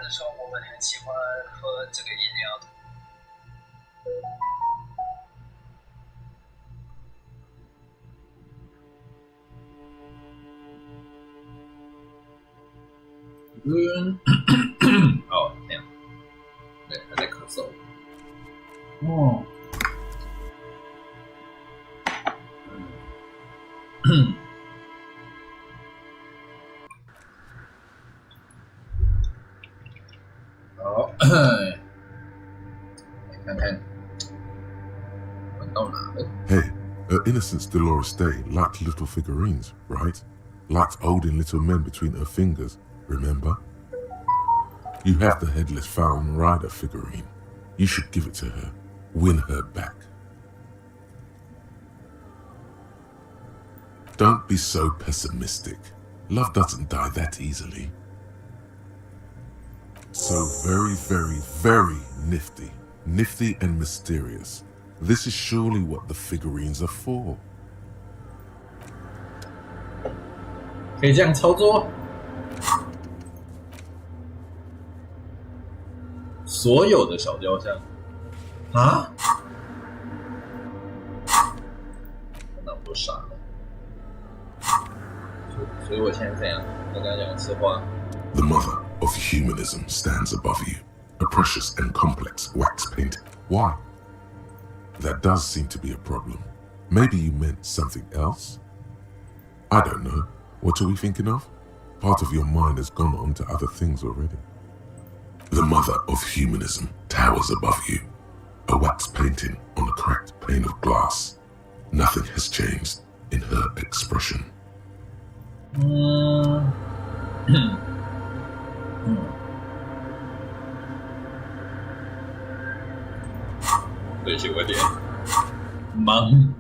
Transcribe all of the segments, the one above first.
的时候，我们很喜欢喝这个饮料。哦，这样，对，还在咳嗽。哦。好，来看看玩到哪了。 Hey, her innocence Dolores Day liked little figurines, right? Liked holding little men between her fingers, remember? You have the headless Falcon Rider figurine. You should give it to her. Win her back. Don't be so pessimistic. Love doesn't die that easily. So very, very, very nifty. Nifty and mysterious. This is surely what the figurines are for. 可以这样操作？所有的小雕像啊？那我都傻了。所以我现在这样，我跟他讲实话。The mother of humanism stands above you, a precious and complex wax painting. Why? That does seem to be a problem. Maybe you meant something else? I don't know. What are we thinking of? Part of your mind has gone on to other things already. The mother of humanism towers above you, a wax painting on a cracked pane of glass. Nothing has changed in her expression. 对不起，我有点忙。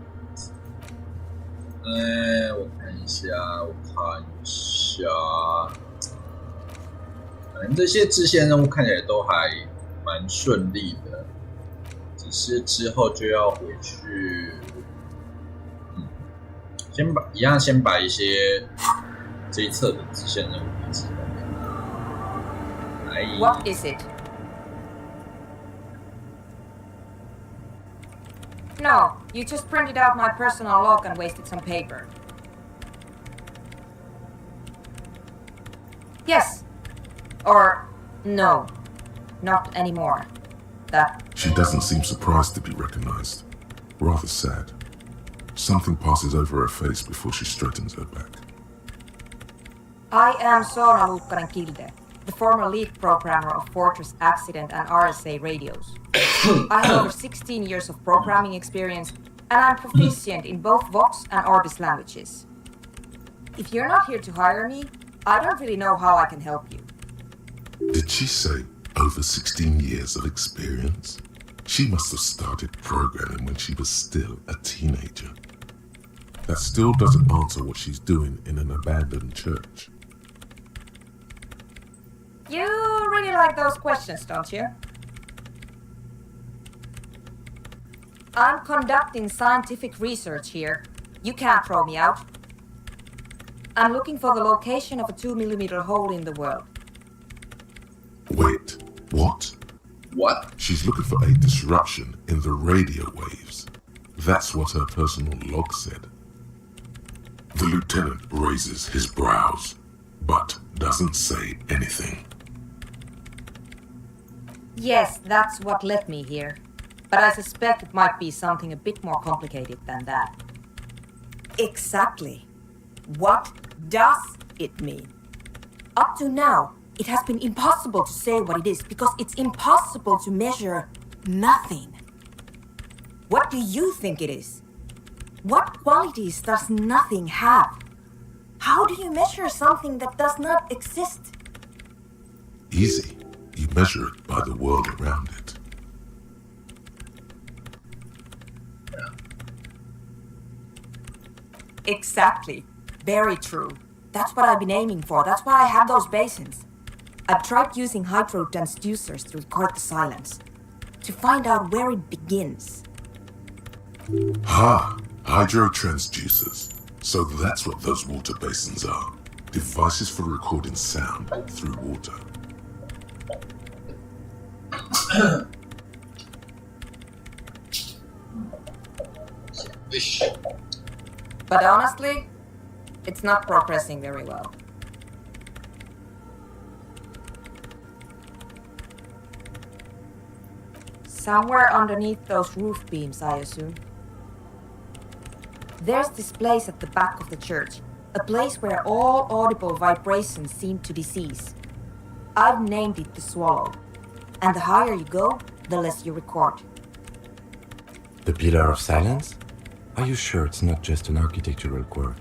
我看一下，反正这些支线任务看起来都还蛮顺利的，只是之后就要回去，先把一些这一侧的支线任务一起来。What is it? No, you just printed out my personal log and wasted some paper. Yes. Or no. Not anymore. That... She doesn't seem surprised to be recognized. Rather sad. Something passes over her face before she straightens her back. I am Soona Luukkanen-Kilde, the former lead programmer of Fortress Accident and RSA radios. I have over 16 years of programming experience, and I'm proficient in both Vox and Orbis languages. If you're not here to hire me, I don't really know how I can help you. Did she say over 16 years of experience? She must have started programming when she was still a teenager. That still doesn't answer what she's doing in an abandoned church. You really like those questions, don't you? I'm conducting scientific research here. You can't throw me out. I'm looking for the location of a 2mm hole in the world. Wait, what? What? She's looking for a disruption in the radio waves. That's what her personal log said. The lieutenant raises his brows, but doesn't say anything. Yes, that's what led me here. But I suspect it might be something a bit more complicated than that. Exactly. What does it mean? Up to now, it has been impossible to say what it is because it's impossible to measure nothing. What do you think it is? What qualities does nothing have? How do you measure something that does not exist? Easy. You measure it by the world around it. Exactly. Very true. That's what I've been aiming for. That's why I have those basins. I've tried using hydro transducers to record the silence, to find out where it begins. Hydro transducers. So that's what those water basins are. Devices for recording sound through water. Fish. But honestly, it's not progressing very well. Somewhere underneath those roof beams, I assume. There's this place at the back of the church, a place where all audible vibrations seem to cease. I've named it the Swallow, and the higher you go, the less you record. The Pillar of Silence? Are you sure it's not just an architectural quirk?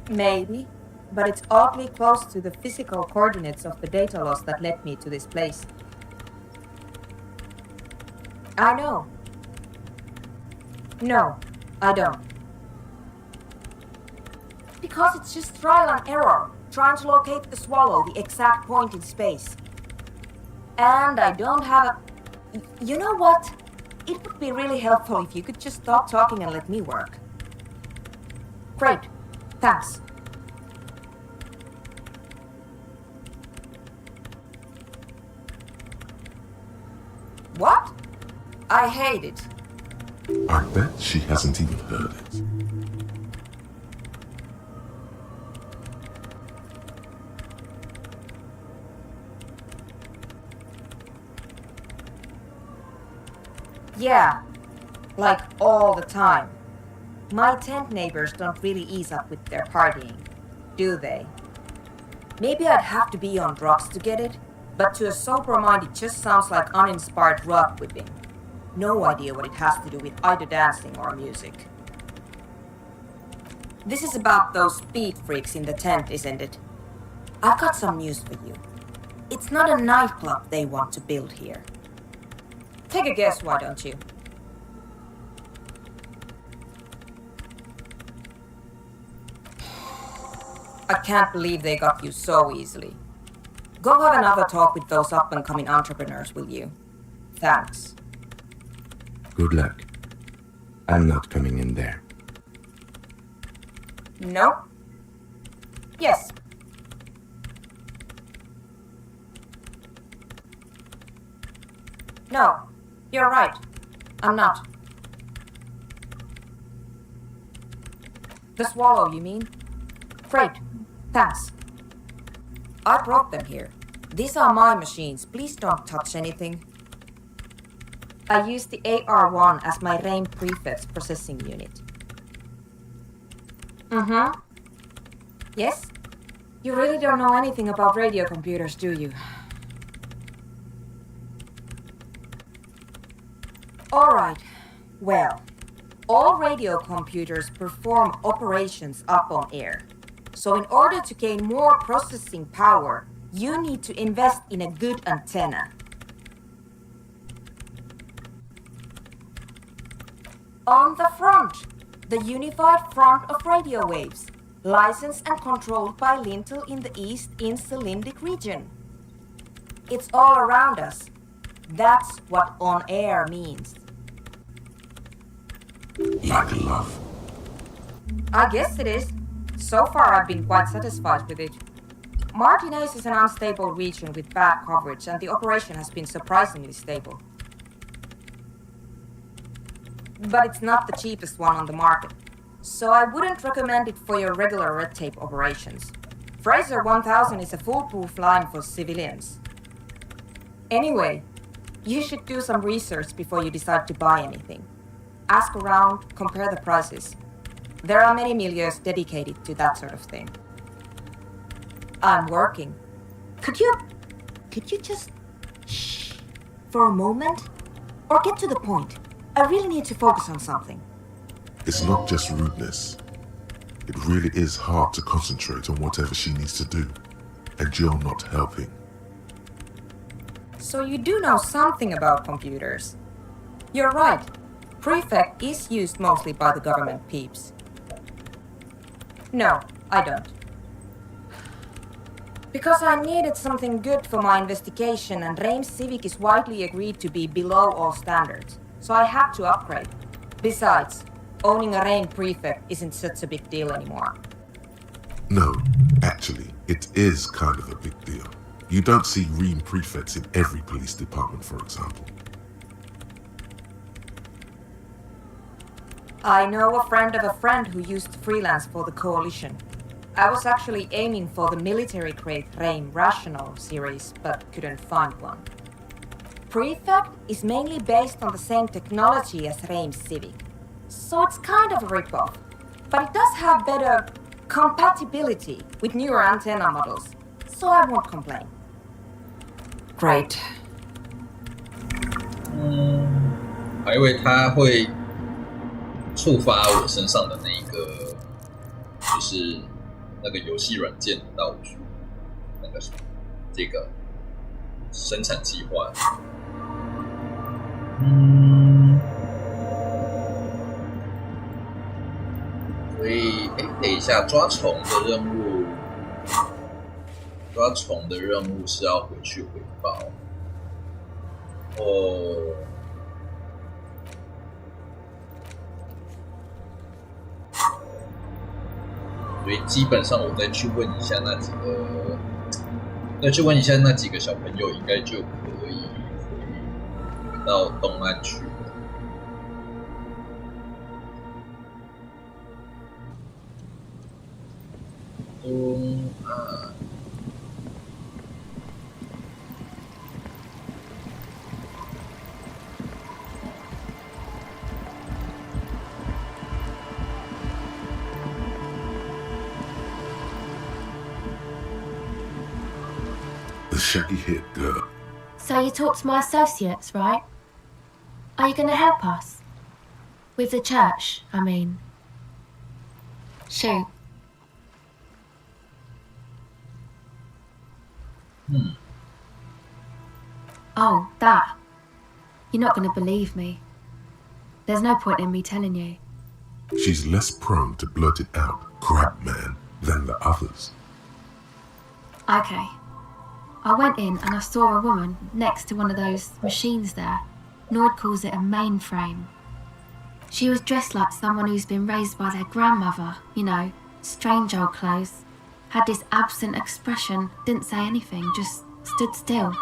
Maybe, but it's oddly close to the physical coordinates of the data loss that led me to this place. I know. No, I don't. Because it's just trial and error, trying to locate the Swallow, the exact point in space. And I don't have a... You know what? It would be really helpful if you could just stop talking and let me work. Great. Thanks. What? I hate it. I bet she hasn't even heard it. Yeah, like all the time. My tent neighbors don't really ease up with their partying, do they? Maybe I'd have to be on drugs to get it, but to a sober mind it just sounds like uninspired rug whipping. No idea what it has to do with either dancing or music. This is about those speed freaks in the tent, isn't it? I've got some news for you. It's not a nightclub they want to build here. Take a guess, why don't you? I can't believe they got you so easily. Go have another talk with those up-and-coming entrepreneurs, will you? Thanks. Good luck. I'm not coming in there. No? Yes. No, you're right. I'm not. The Swallow, you mean? Great. Thanks. I brought them here. These are my machines. Please don't touch anything. I use the AR-1 as my RAIN prefet's processing unit. Mm-hmm. Yes? You really don't know anything about radio computers, do you? Alright. Well, all radio computers perform operations up on air. So in order to gain more processing power, you need to invest in a good antenna. On the front, the unified front of radio waves, licensed and controlled by Lintel in the East Insulindic region. It's all around us. That's what on air means. Like love. I guess it is. So far I've been quite satisfied with it. Martinez is an unstable region with bad coverage, and the operation has been surprisingly stable. But it's not the cheapest one on the market, so I wouldn't recommend it for your regular red tape operations. Fraser 1000 is a foolproof line for civilians. Anyway, you should do some research before you decide to buy anything. Ask around, compare the prices. There are many milieus dedicated to that sort of thing. I'm working. Could you just shh for a moment? Or get to the point. I really need to focus on something. It's not just rudeness. It really is hard to concentrate on whatever she needs to do, and you're not helping. So you do know something about computers. You're right. Prefect is used mostly by the government peeps. No, I don't. Because I needed something good for my investigation, and RAIN Civic is widely agreed to be below all standards, so I had to upgrade. Besides, owning a RAIN prefect isn't such a big deal anymore. No, actually, it is kind of a big deal. You don't see Ream prefects in every police department, for example. I know a friend of a friend who used to freelance for the Coalition. I was actually aiming for the military-grade Reim Rational series, but couldn't find one. Prefect is mainly based on the same technology as Reim Civic, so it's kind of a rip-off. But it does have better compatibility with newer antenna models, so I won't complain. Great. 还以为它会触发我身上的那个，就是那个游戏软件道具，那个什么，这个生产计划。所以，等一下，抓虫的任务是要回去回报。哦。所以基本上我再去问一下那几个小朋友，应该就可以回到东岸去了。东岸。The shaggy-haired girl. So you talked to my associates, right? Are you going to help us? With the church, I mean. Shoot. Oh, that. You're not going to believe me. There's no point in me telling you. She's less prone to blurt it out, crap man, than the others. Okay. I went in and I saw a woman next to one of those machines there. Nord calls it a mainframe. She was dressed like someone who's been raised by their grandmother, you know, strange old clothes. Had this absent expression, didn't say anything, just stood still.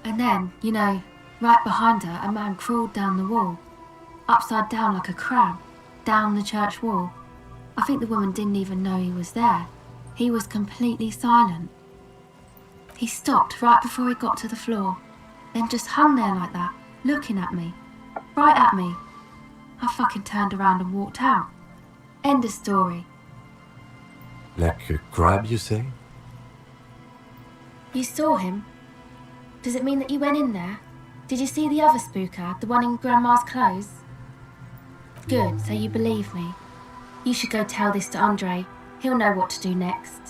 And then, you know, right behind her, a man crawled down the wall, upside down like a crab, down the church wall. I think the woman didn't even know he was there. He was completely silent. He stopped right before he got to the floor, then just hung there like that, looking at me. Right at me. I fucking turned around and walked out. End of story. Like a crab, you say? You saw him? Does it mean that you went in there? Did you see the other spooker, the one in Grandma's clothes? Good, so you believe me. You should go tell this to Andre. He'll know what to do next.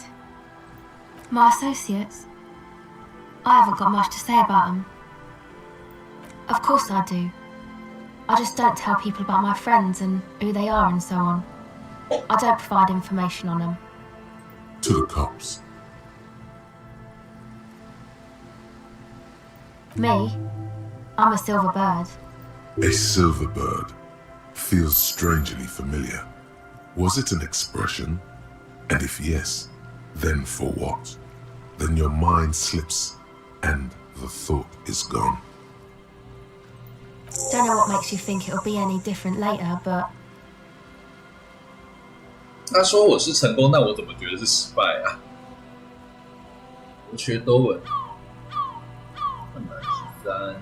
My associates? I haven't got much to say about them. Of course I do. I just don't tell people about my friends and who they are and so on. I don't provide information on them. To the cops. Me? I'm a silver bird. A silver bird feels strangely familiar. Was it an expression? And if yes, then for what? Then your mind slips and the thought is gone. Don't know what makes you think it'll be any different later, but... 他说我是成功，那我怎么觉得是失败啊？我学多稳。13。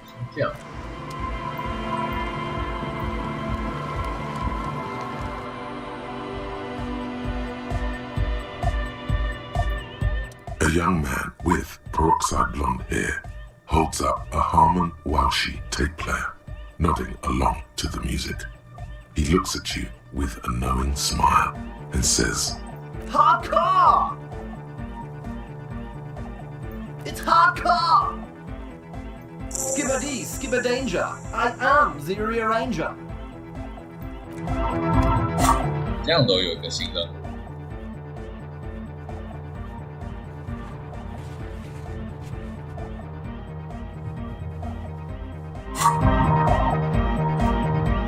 先这样。A young man with peroxide blonde hair holds up a Harman Walshi tape player, nodding along to the music. He looks at you with a knowing smile and says, Hardcore! It's hardcore! Skibberdy, skibber danger. I am the rearranger. 这样都有一个新任务。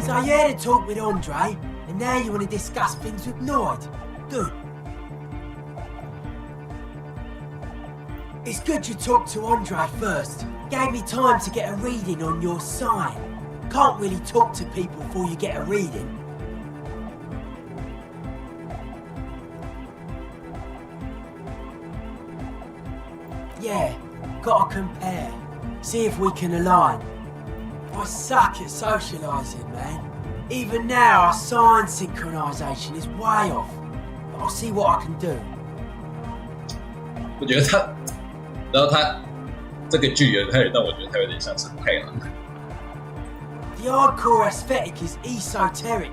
So So you had a talk with Andre, and now you want to discuss things with Noid. Good. It's good you talked to Andre first. Gave me time to get a reading on your sign. Can't really talk to people before you get a reading. Yeah, gotta compare. See if we can align. I suck at socialising, man. Even now, our sign synchronisation is way off. But I'll see what I can do. 我觉得他，然后他这个剧有让我觉得他有点像是太郎。The hardcore aesthetic is esoteric.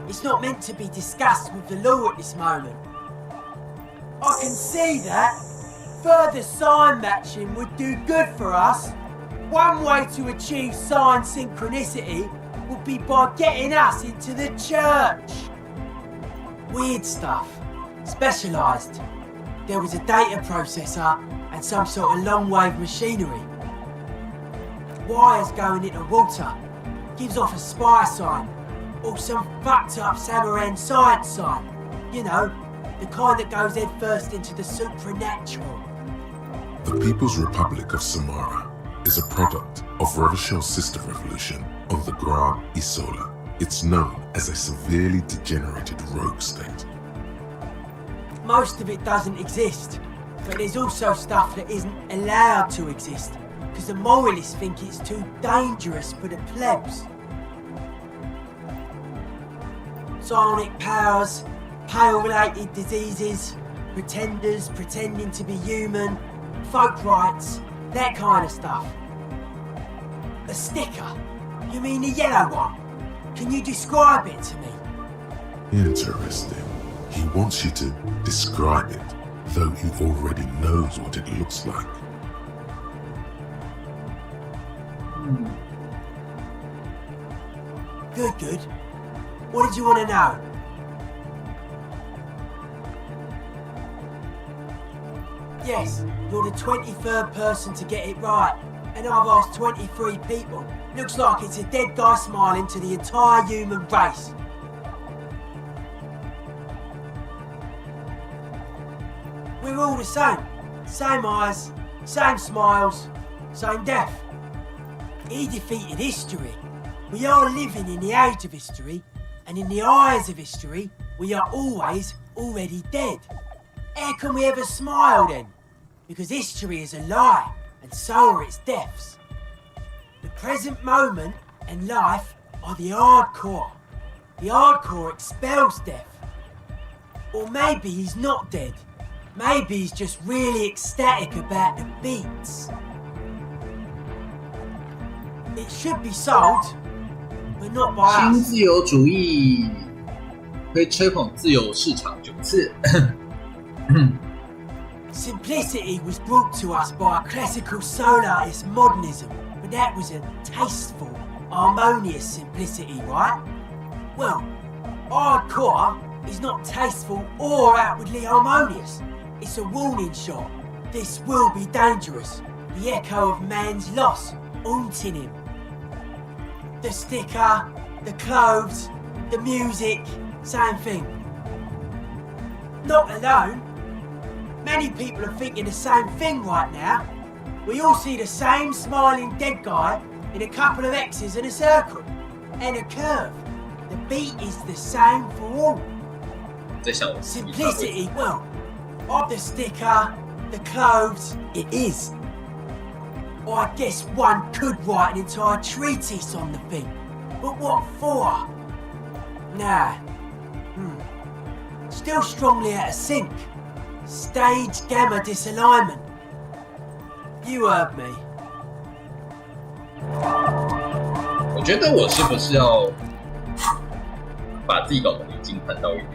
It's not meant to be discussed with the law at this moment. I can see that. Further sign matching would do good for us. One way to achieve sign synchronicity would be by getting us into the church. Weird stuff. Specialised. There was a data processor and some sort of long-wave machinery. Wires going into water. Gives off a spy sign. Or some fucked up Samaran science sign. You know, the kind that goes head first into the supernatural. The People's Republic of Samara is a product of Revachel's sister revolution on the Grand Isola. It's known as a severely degenerated rogue state. Most of it doesn't exist, but there's also stuff that isn't allowed to exist, because the moralists think it's too dangerous for the plebs. Psionic powers, pale-related diseases, pretenders pretending to be human, folk rights, that kind of stuff. A sticker? You mean the yellow one? Can you describe it to me? Interesting. He wants you to describe it, though he already knows what it looks like. Good. What did you want to know? Yes, you're the 23rd person to get it right, and I've asked 23 people. Looks like it's a dead guy smiling to the entire human race. We're all the same. Same eyes, same smiles, same death. He defeated history. We are living in the age of history, and in the eyes of history, we are always already dead. How can we ever smile then? Because history is a lie, and so are its deaths. The present moment and life are the hardcore. The hardcore expels death. Or maybe he's not dead. Maybe he's just really ecstatic about the beats. It should be sold, but not by 新 us. 自由主义会吹捧自由市场9次。Simplicity was brought to us by a classical solarist modernism, but that was a tasteful, harmonious simplicity, right? Well, hardcore is not tasteful or outwardly harmonious. It's a warning shot. This will be dangerous. The echo of man's loss haunting him. The sticker, the clothes, the music, same thing. Not alone. Many people are thinking the same thing right now. We all see the same smiling dead guy in a couple of X's and a circle. And a curve. The beat is the same for all. 在想我 Simplicity, well, of the sticker, the clothes, it is. Or I guess one could write an entire treatise on the thing. But what for? Nah. Still strongly out of sync. Stage gamma disalignment. You heard me. 我觉得我是不是要把自己搞得离经叛道一点？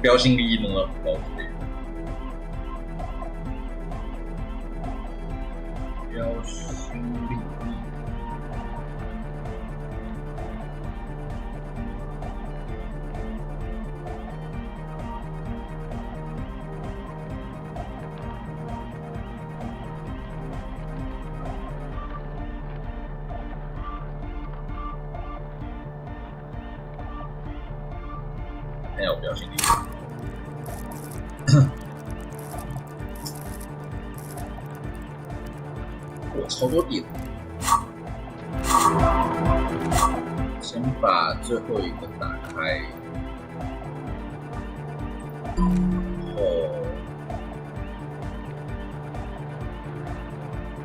标新立异弄到很高之类的。标新立异。没有表现力。我超多点，先把最后一个打开，然后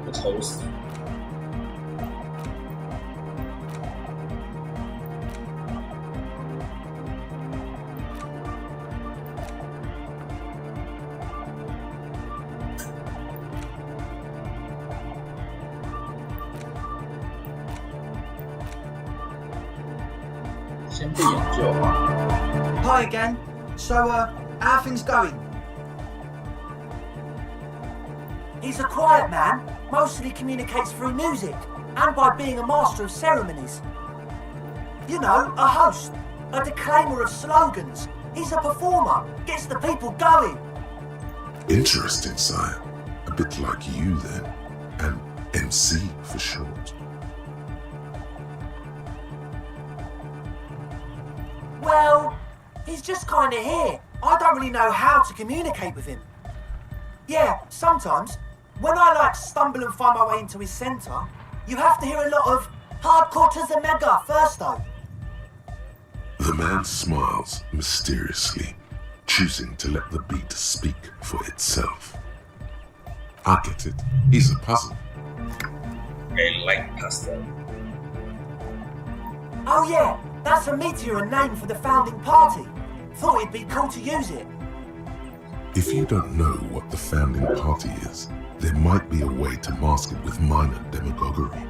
我抽死。先不研究。Hi again. So, how are things going? He's a quiet man, mostly communicates through music, and by being a master of ceremonies. You know, a host, a declaimer of slogans. He's a performer, gets the people going. Interesting, sire. A bit like you then. An MC for short. Well, he's just kind of here. I don't really know how to communicate with him. Yeah, sometimes, when I stumble and find my way into his centre, you have to hear a lot of hardcore to the mega first though. The man smiles mysteriously, choosing to let the beat speak for itself. I get it. He's a puzzle. I like pasta. Oh yeah, that's a meteor name for the founding party. Thought it'd be cool to use it. If you don't know what the founding party is, there might be a way to mask it with minor demagoguery.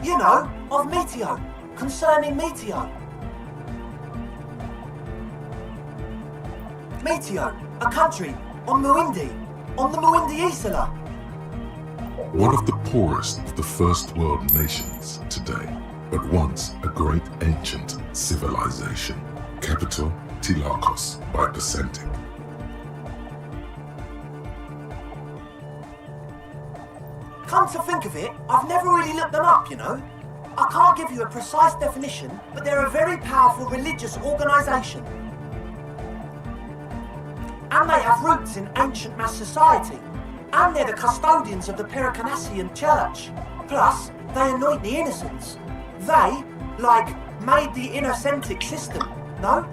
You know, of Meteo, concerning Meteo. Meteo, a country on Muindi, on the Muindi Isla. One of the poorest of the first world nations today, but once a great ancient civilization. Capital, Tilakos by Percentic. Come to think of it, I've never really looked them up, you know. I can't give you a precise definition, but they're a very powerful religious organisation. And they have roots in ancient mass society. And they're the custodians of the Pericanassian Church. Plus, they anoint the innocents. They, made the innocentic system, no?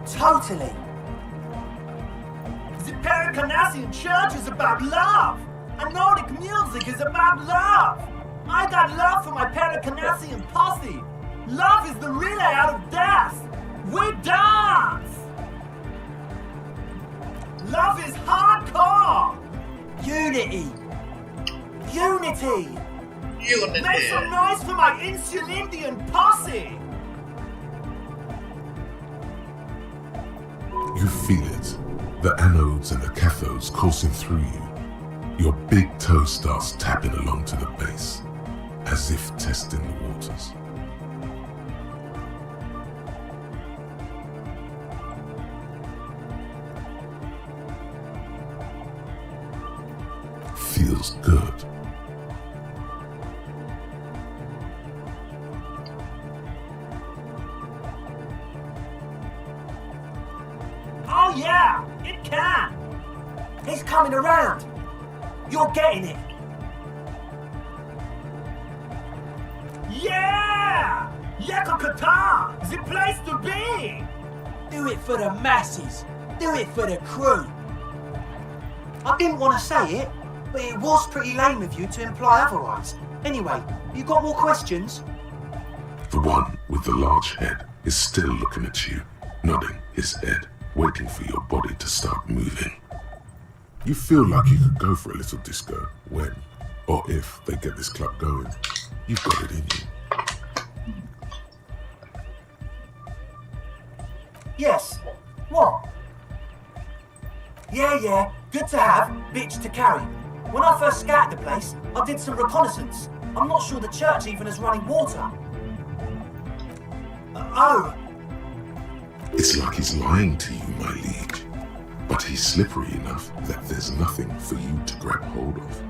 Totally. The Pericanassian Church is about love, and Nordic music is about love. I got love for my Pericanassian posse. Love is the relay out of death. We dance. Love is hardcore. Unity. Unity. Unity. Make some noise for my Insulindian posse. You feel it, the anodes and the cathodes coursing through you. Your big toe starts tapping along to the base, as if testing the waters. Feels good. Oh yeah, it can. He's coming around. You're getting it. Yeah! Yakokata, the place to be. Do it for the masses. Do it for the crew. I didn't want to say it, but it was pretty lame of you to imply otherwise. Anyway, you got more questions? The one with the large head is still looking at you, nodding his head, waiting for your body to start moving. You feel like you could go for a little disco when, Or if they get this club going, you've got it in you. Yes. What? Yeah, good to have, bitch to carry. When I first scouted the place, I did some reconnaissance. I'm not sure the church even has running water. Oh. It's like he's lying to you, my liege. But he's slippery enough that there's nothing for you to grab hold of.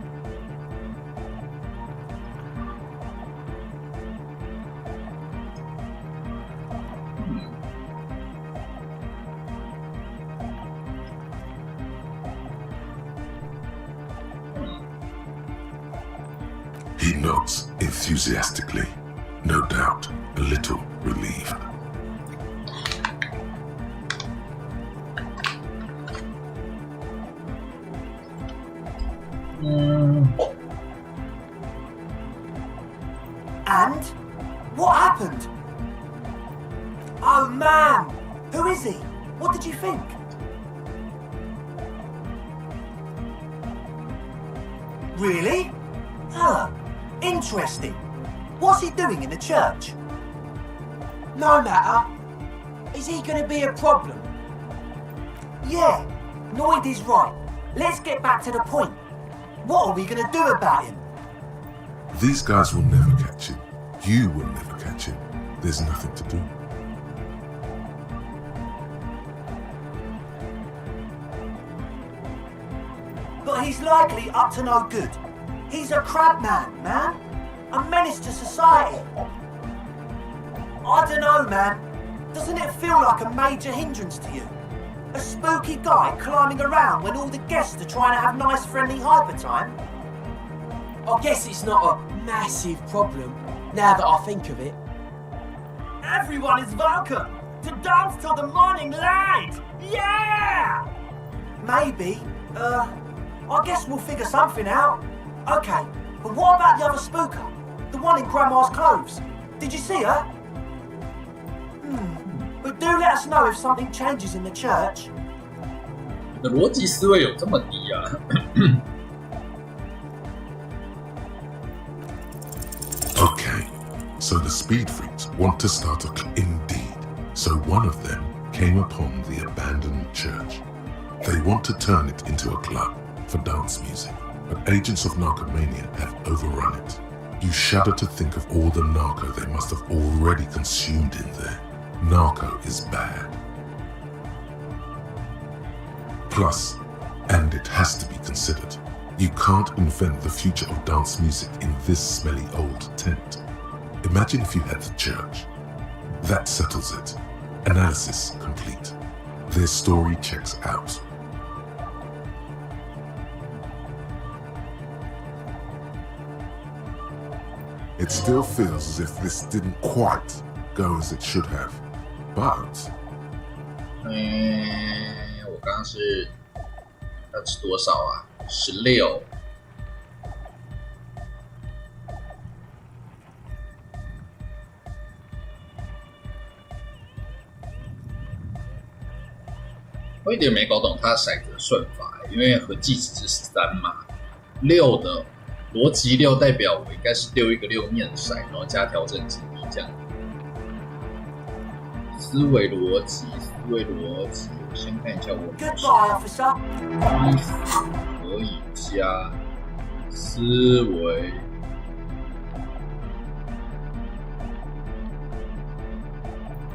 He nods enthusiastically, no doubt a little relieved. And? What happened? Oh man! Who is he? What did you think? Really? Huh. Interesting. What's he doing in the church? No matter. Is he gonna be a problem? Yeah, Noid is right. Let's get back to the point. What are we gonna do about him? These guys will never catch him. You will never catch him. There's nothing to do. But he's likely up to no good. He's a crabman, man. A menace to society. I don't know, man. Doesn't it feel like a major hindrance to you? A spooky guy climbing around when all the guests are trying to have nice friendly hyper time? I guess it's not a massive problem, now that I think of it. Everyone is welcome to dance till the morning light! Yeah! Maybe. I guess we'll figure something out. Okay, but what about the other spooker? The one in Grandma's clothes? Did you see her? But do let us know if something changes in the church. 你的逻辑思维有这么低啊Okay, so the speed freaks want to start a indeed. So one of them came upon the abandoned church. They want to turn it into a club for dance music, but agents of narcomania have overrun it. You shudder to think of all the narco they must have already consumed in there. Narco is bad. Plus, and it has to be considered, you can't invent the future of dance music in this smelly old tent. Imagine if you had the church. That settles it. Analysis complete. Their story checks out. It still feels as if this didn't quite go as it should have, but... 我刚刚是要吃多少啊？16。我有点没搞懂它骰子的顺法，因为合计值是13嘛，6的逻辑6代表我应该是丢一个6面骰，然后加调整值1这样。思维逻辑，我先看一下我意思可以加思维。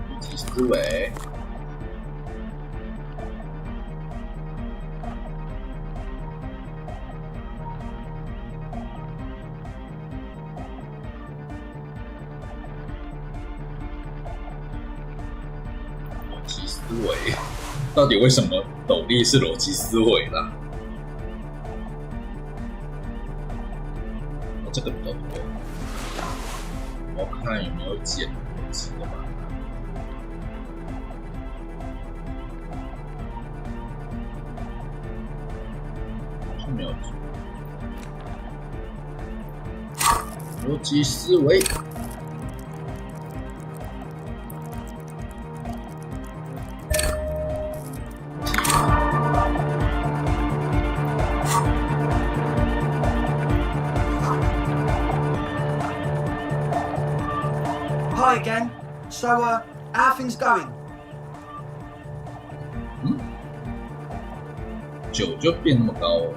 逻辑思维。思维到底为什么斗笠是逻辑思维啦？这个比较多，我看有没有减逻辑的吧。是没有逻辑思维。Hi again. So, how are things going? 9就变那么高哦。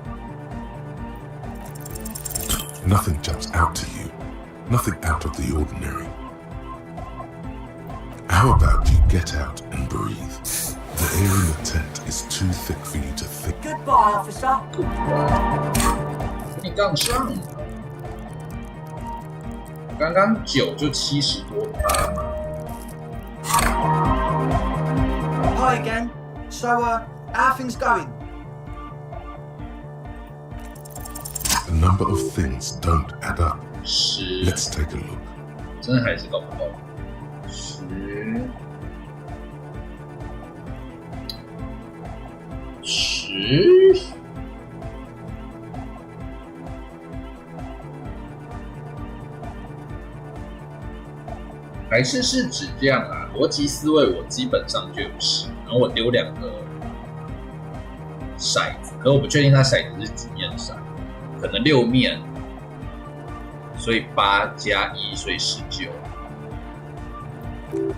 Nothing jumps out to you. Nothing out of the ordinary. How about you get out and breathe? The air in the tent is too thick for you to think. Goodbye, officer. 你杠上，刚刚9就70多趴嘛。Hi again. So, how are things going? A number of things don't add up. 10， Let's take a look. 真的还是搞不到。10，还是指这样啊？逻辑思维我基本上就有10，然后我丢2个骰子，可我不确定它骰子是几面骰，可能6面，所以8加1，所以19。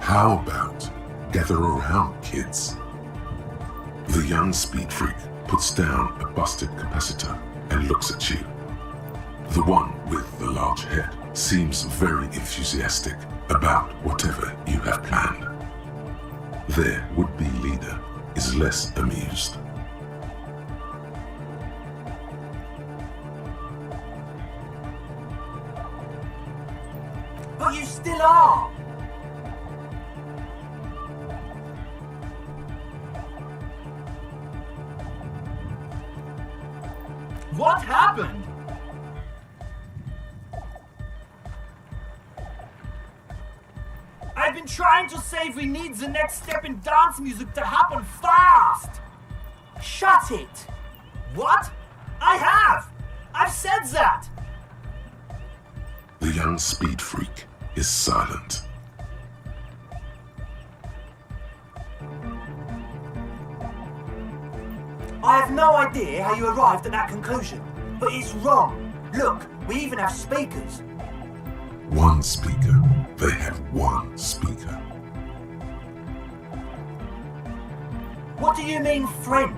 How about gather around, kids? The young speed freak puts down a busted capacitor and looks at you. The one with the large head seems very enthusiastic about whatever you have planned. Their would-be leader is less amused. But you still are. What happened? I've been trying to say we need the next step in dance music to happen fast. Shut it. What? I have. I've said that. The young speed freak is silent. I have no idea how you arrived at that conclusion, but it's wrong. Look, we even have speakers. One speaker. They have one speaker. What do you mean, friend?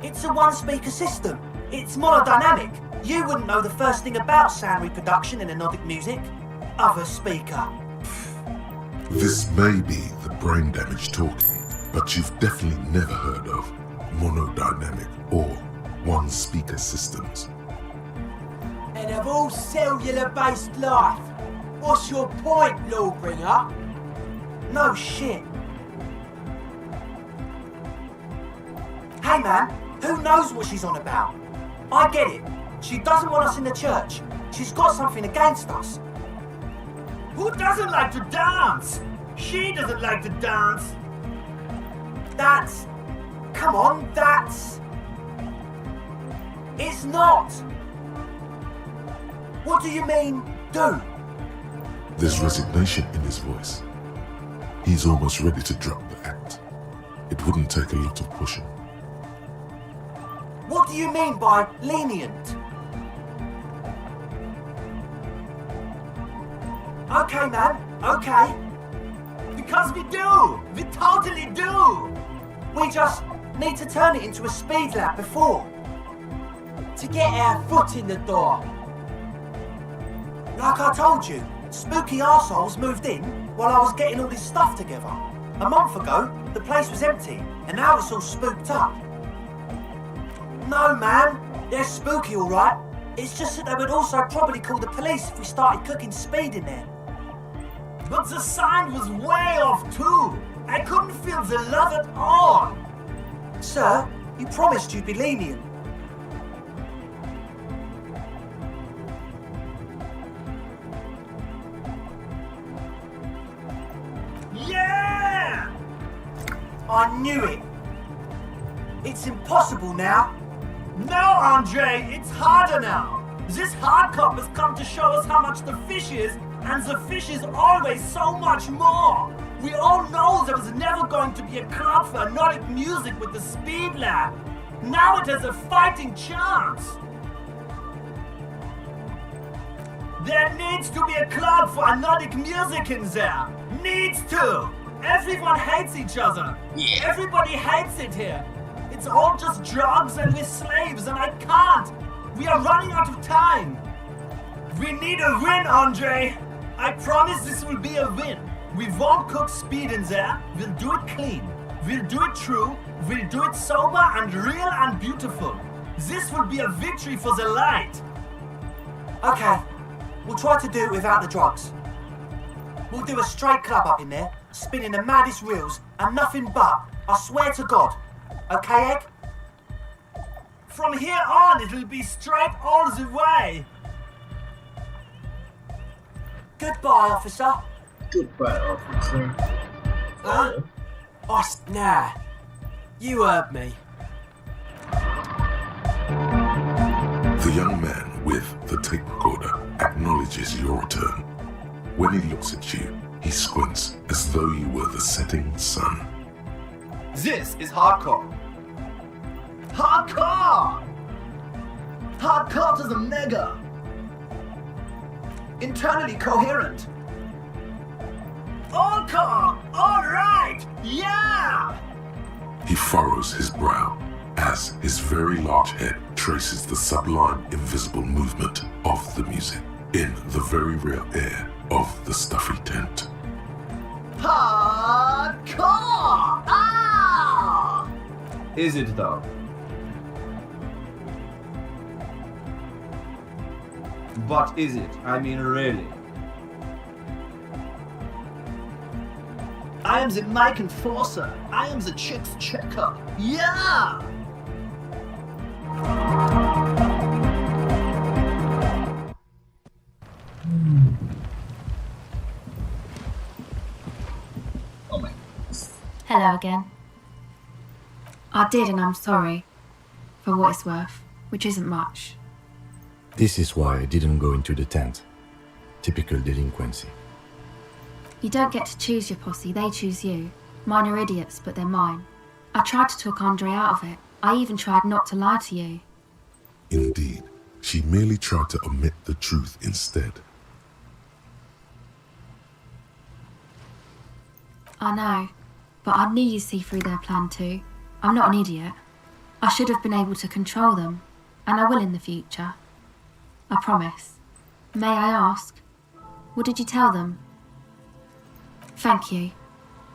It's a one-speaker system. It's monodynamic. You wouldn't know the first thing about sound reproduction in anodic music. Other speaker. This may be the brain damage talking, but you've definitely never heard of monodynamic or one-speaker systems. And of all cellular-based life, what's your point, Lawbringer? No shit. Hey man, who knows what she's on about? I get it. She doesn't want us in the church. She's got something against us. Who doesn't like to dance? She doesn't like to dance. That's... Come on, that's... It's not. What do you mean, do? There's resignation in his voice. He's almost ready to drop the act. It wouldn't take a lot of pushing. What do you mean by lenient? Okay, man, okay. Because we do! We totally do! We just need to turn it into a speed lab before. To get our foot in the door. Like I told you, spooky arseholes moved in while I was getting all this stuff together. A month ago, the place was empty, and now it's all spooked up. No, man, they're spooky, all right. It's just that they would also probably call the police if we started cooking speed in there. But the sign was way off too. I couldn't feel the love at all. Sir, you promised you'd be lenient. Yeah! I knew it. It's impossible now. No, Andre, it's harder now. This hard cop has come to show us how much the fish is, and the fish is always so much more. We all know there was never going to be a club for anodic music with the Speed Lab. Now it has a fighting chance. There needs to be a club for Nordic music in there. Needs to. Everyone hates each other. Yeah. Everybody hates it here. It's all just drugs and we're slaves and I can't. We are running out of time. We need a win, Andre. I promise this will be a win. We won't cook speed in there. We'll do it clean. We'll do it true. We'll do it sober and real and beautiful. This will be a victory for the light. Okay, we'll try to do it without the drugs. We'll do a straight club up in there, spinning the maddest reels and nothing but. I swear to God. Okay, Egg? From here on, it'll be straight all the way. Goodbye, officer. Goodbye, officer. Huh? Nah. You heard me. The young man with the tape recorder acknowledges your return. When he looks at you, he squints as though you were the setting sun. This is hardcore. Hardcore! Hardcore to the mega. Internally coherent. All core! All right! Yeah! He furrows his brow as his very large head traces the sublime invisible movement of the music in the very real air of the stuffy tent. Hardcore! Ah! Is it though? But is it? I mean, really? I am the mic enforcer. I am the chicks checker. Yeah! Oh my goodness. Hello again. I did, and I'm sorry. For what it's worth, which isn't much. This is why I didn't go into the tent. Typical delinquency. You don't get to choose your posse, they choose you. Mine are idiots, but they're mine. I tried to talk Andre out of it. I even tried not to lie to you. Indeed, she merely tried to omit the truth instead. I know, but I knew you'd see through their plan too. I'm not an idiot. I should have been able to control them, and I will in the future. I promise. May I ask, what did you tell them? Thank you.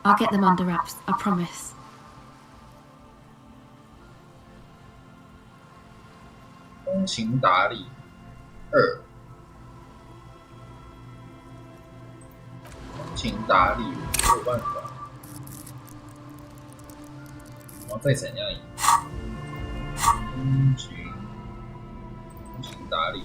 I'll get them under wraps, I promise.通情达理2。通情达理，我没有办法。然后再怎样赢？通情达理。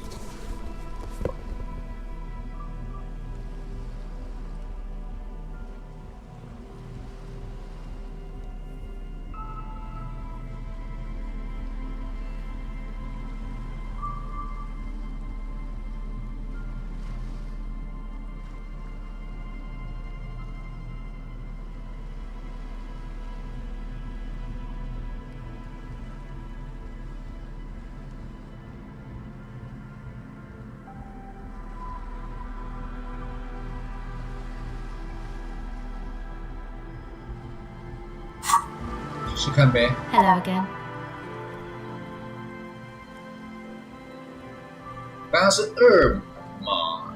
试试看呗。Hello again. 刚刚是2嘛？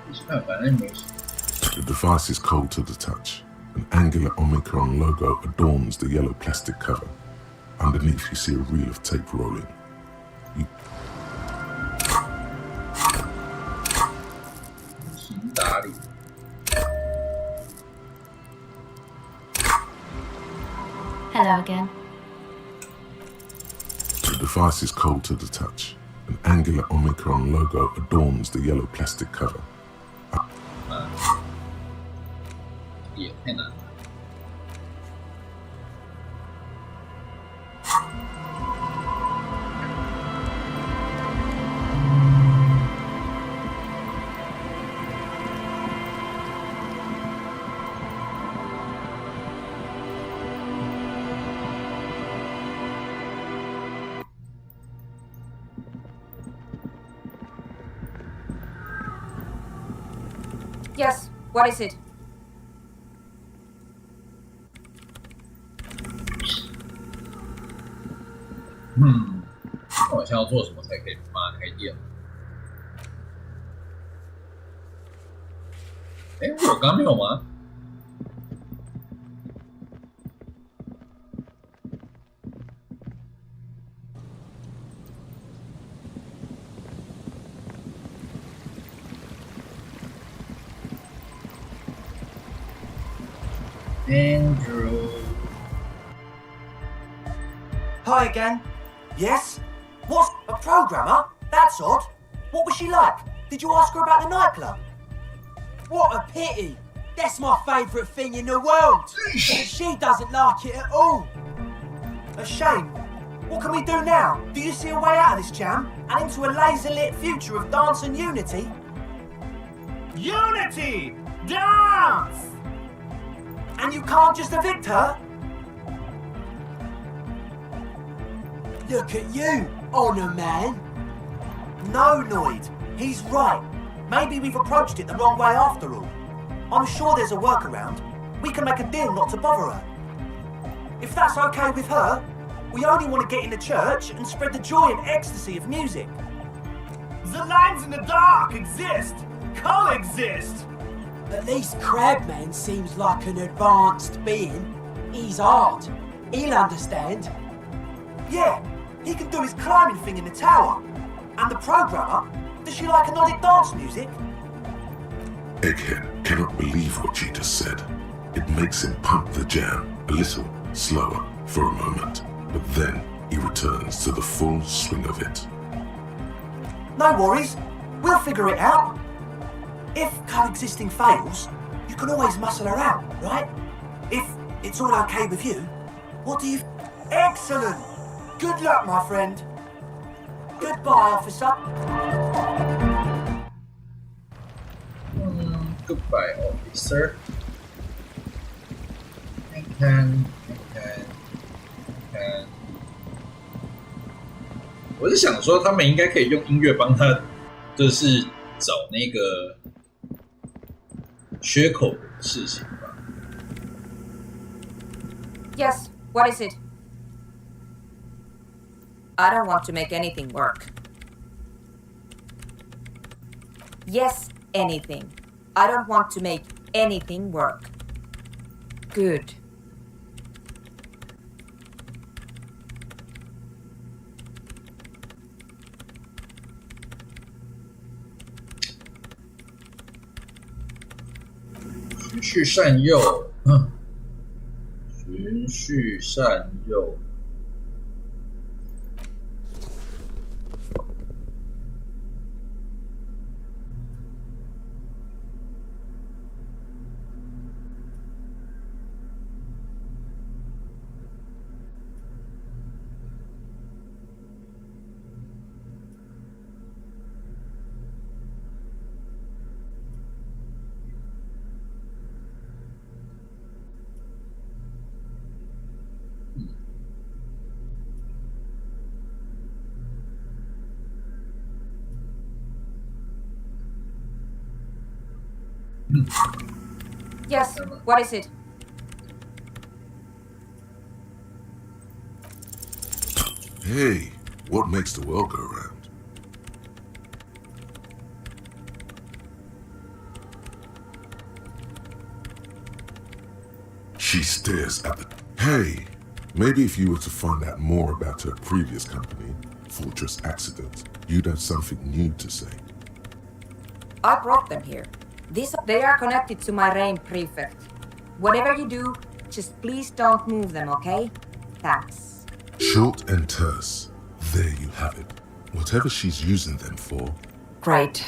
试试看，反正没事。The device is cold to the touch. An angular Omicron logo adorns the yellow plastic cover. Underneath, you see a reel of tape rolling. You 通情达理。Hello again. The device is cold to the touch. An angular Omicron logo adorns the yellow plastic cover. 也太难了。Yes, what is it? 那我现在要做什么才可以把它开店？我刚刚没有吗？Andrew. Hi again. Yes? What's a programmer? That's odd. What was she like? Did you ask her about the nightclub? What a pity. That's my favourite thing in the world. But she doesn't like it at all. A shame. What can we do now? Do you see a way out of this jam and into a laser-lit future of dance and unity? Unity! Dance! And you can't just evict her? Look at you, Honour Man. No, Noid. He's right. Maybe we've approached it the wrong way after all. I'm sure there's a workaround. We can make a deal not to bother her. If that's okay with her, we only want to get in the church and spread the joy and ecstasy of music. The lines in the dark exist. Coexist. At least Crabman seems like an advanced being. He's hard. He'll understand. Yeah, he can do his climbing thing in the tower. And the programmer, does she like anodic dance music? Egghead cannot believe what she just said. It makes him pump the jam a little slower for a moment, but then he returns to the full swing of it. No worries, we'll figure it out. If coexisting fails, you can always muscle her out, right? If it's all okay with you, what do you... Excellent! Good luck, my friend. Goodbye, officer. Goodbye, officer. 看，我是想说，他们应该可以用音乐帮他，就是找那个缺口的事情吧。Yes, what is it? I don't want to make anything work. Yes, anything. I don't want to make anything work. Good.循序善诱，循序善诱。Yes, what is it? Hey, what makes the world go round? She stares at the... Hey, maybe if you were to find out more about her previous company, Fortress Accident, you'd have something new to say. I brought them here. They are connected to my reign prefect. Whatever you do, just please don't move them, okay? Thanks. Short and terse. There you have it. Whatever she's using them for. Great.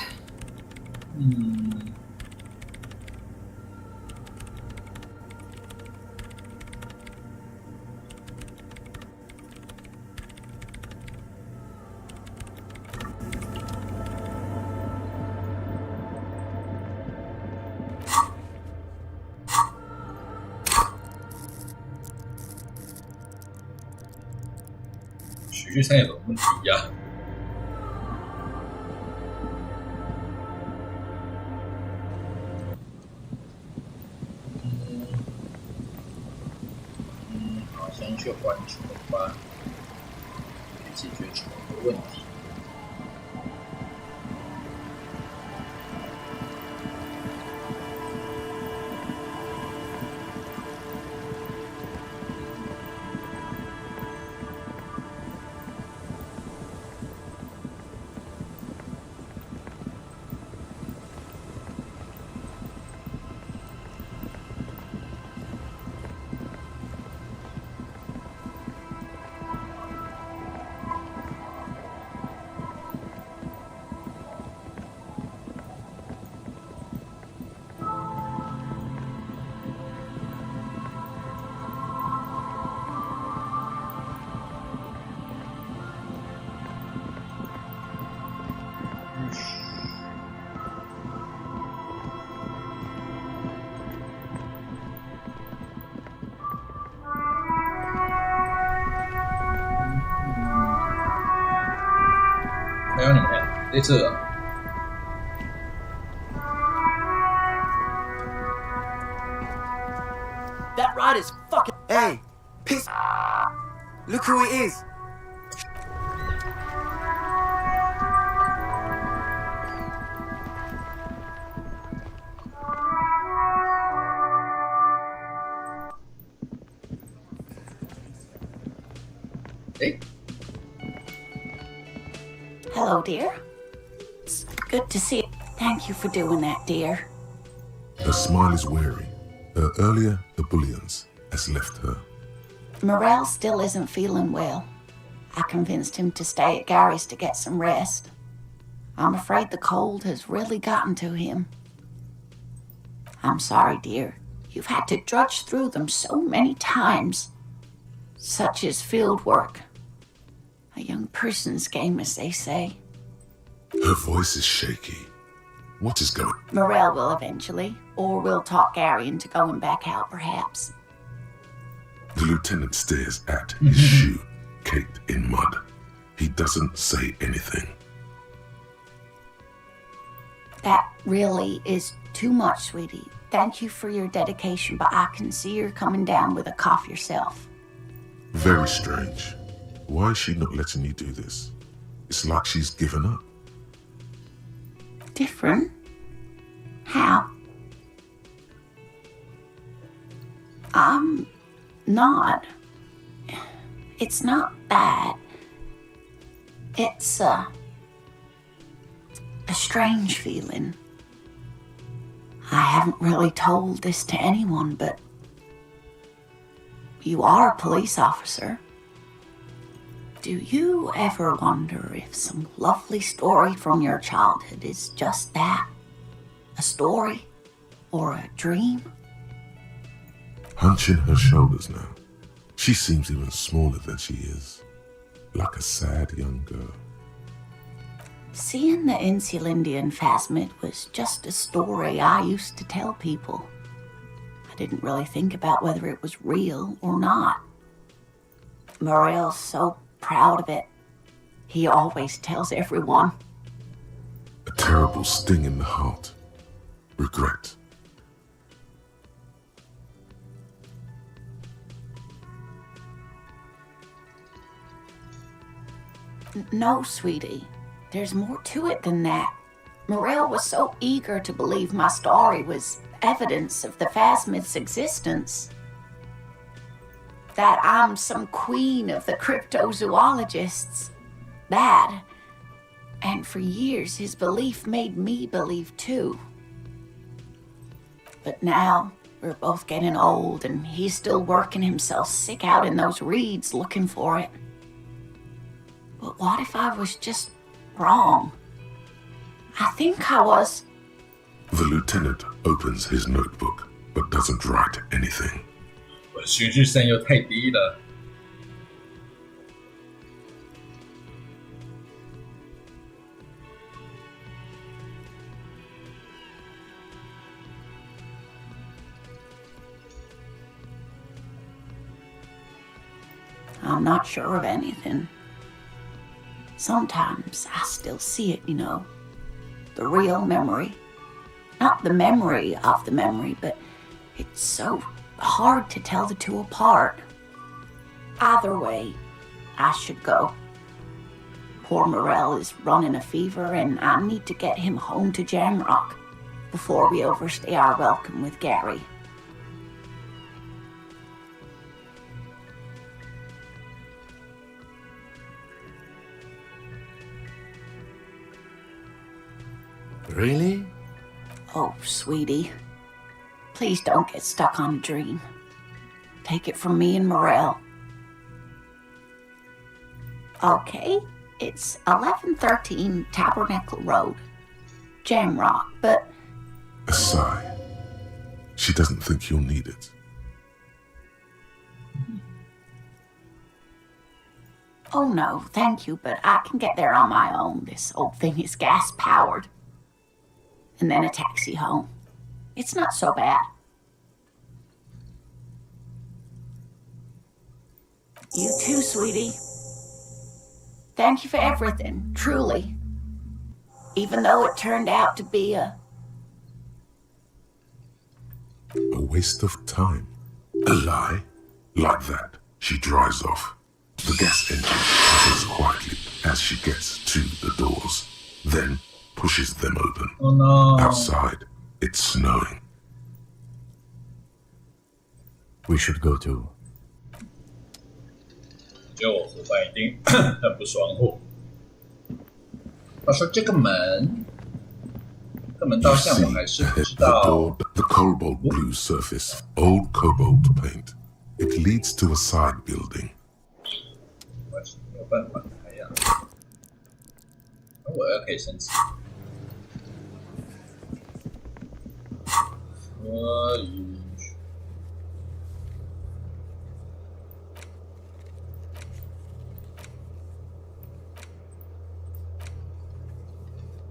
循序善诱有问题呀、先去还仇吧，去解决仇的问题。还有你们在这啊。That rider's fucking. Hey, piss. Look who it is. Hey. Hello, dear. It's good to see you. Thank you for doing that, dear. Her smile is weary. Earlier, the bullions has left her. Morel still isn't feeling well. I convinced him to stay at Gary's to get some rest. I'm afraid the cold has really gotten to him. I'm sorry, dear. You've had to drudge through them so many times. Such is field work. A young person's game, as they say. Her voice is shaky. What is going? Morel will eventually, or we'll talk Gary into going back out, perhaps. The lieutenant stares at his shoe, caked in mud. He doesn't say anything. That really is too much, sweetie. Thank you for your dedication, but I can see you're coming down with a cough yourself. Very strange. Why is she not letting you do this? It's like she's given up. Different? How? I'm not. It's not that. It's a strange feeling. I haven't really told this to anyone, but you are a police officer. Do you ever wonder if some lovely story from your childhood is just that? A story? Or a dream? Hunching her shoulders now. She seems even smaller than she is. Like a sad young girl. Seeing the Insulindian phasmid was just a story I used to tell people. I didn't really think about whether it was real or not. Morel's so proud of it. He always tells everyone. A terrible sting in the heart. Regret. No, sweetie. There's more to it than that. Morel was so eager to believe my story was evidence of the phasmid's existence. That I'm some queen of the cryptozoologists. That. And for years, his belief made me believe too. But now, we're both getting old, and he's still working himself sick out in those reeds looking for it. But what if I was just wrong? I think I was. The lieutenant opens his notebook, but doesn't write anything. 我的情绪声又太低了。I'm not sure of anything. Sometimes I still see it, you know. The real memory. Not the memory of the memory, but it's so hard to tell the two apart. Either way, I should go. Poor Morel is running a fever, and I need to get him home to Jamrock before we overstay our welcome with Gary. Really? Oh, sweetie. Please don't get stuck on a dream. Take it from me and Morel. Okay, it's 1113 Tabernacle Road, Jamrock, but... A sigh. She doesn't think you'll need it. Oh no, thank you, but I can get there on my own. This old thing is gas-powered. And then a taxi home. It's not so bad. You too, sweetie. Thank you for everything, truly. Even though it turned out to be a waste of time. A lie? Like that, she drives off. The gas engine puffers quietly as she gets to the doors, then pushes them open. Oh no. Outside, it's snowing. We should go too. 我觉得我伙伴一定很不爽我。他说这个门到现在我还是不知道。The cobalt blue surface, old cobalt paint. It leads to a side building. 我还是没有办法开呀。我要可以升级。所以。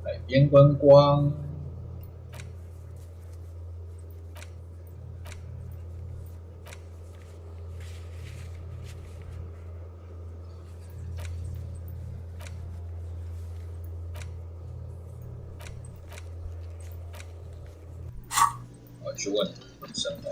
海边观光，我去问生活。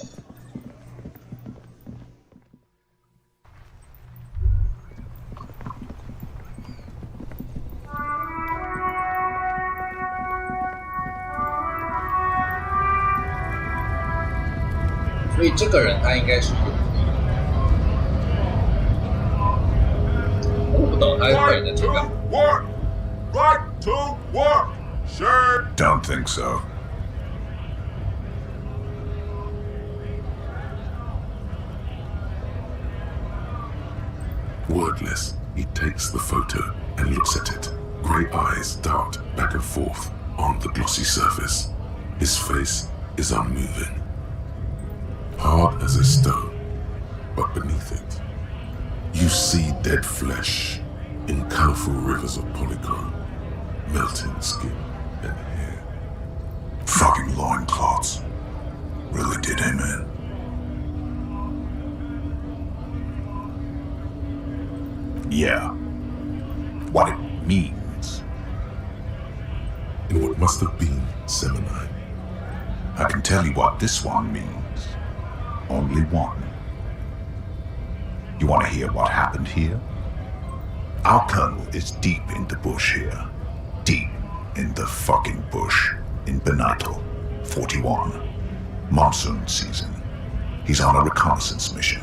所以这个人他应该是有我不懂他到底在这干嘛。Work! Right to work! Sure. Don't think so. Wordless, he takes the photo and looks at it. Grey eyes dart back and forth on the glossy surface. His face is unmoving. Hard as a stone, but beneath it, you see dead flesh in colourful rivers of polychrome, melting skin and hair. Fucking loincloths. Really did him in. Yeah. What it means. In what must have been Seminine. I can tell you what this one means. Only one. You want to hear what happened here? Our colonel is deep in the bush here. Deep in the fucking bush in Benato, 41. Monsoon season. He's on a reconnaissance mission.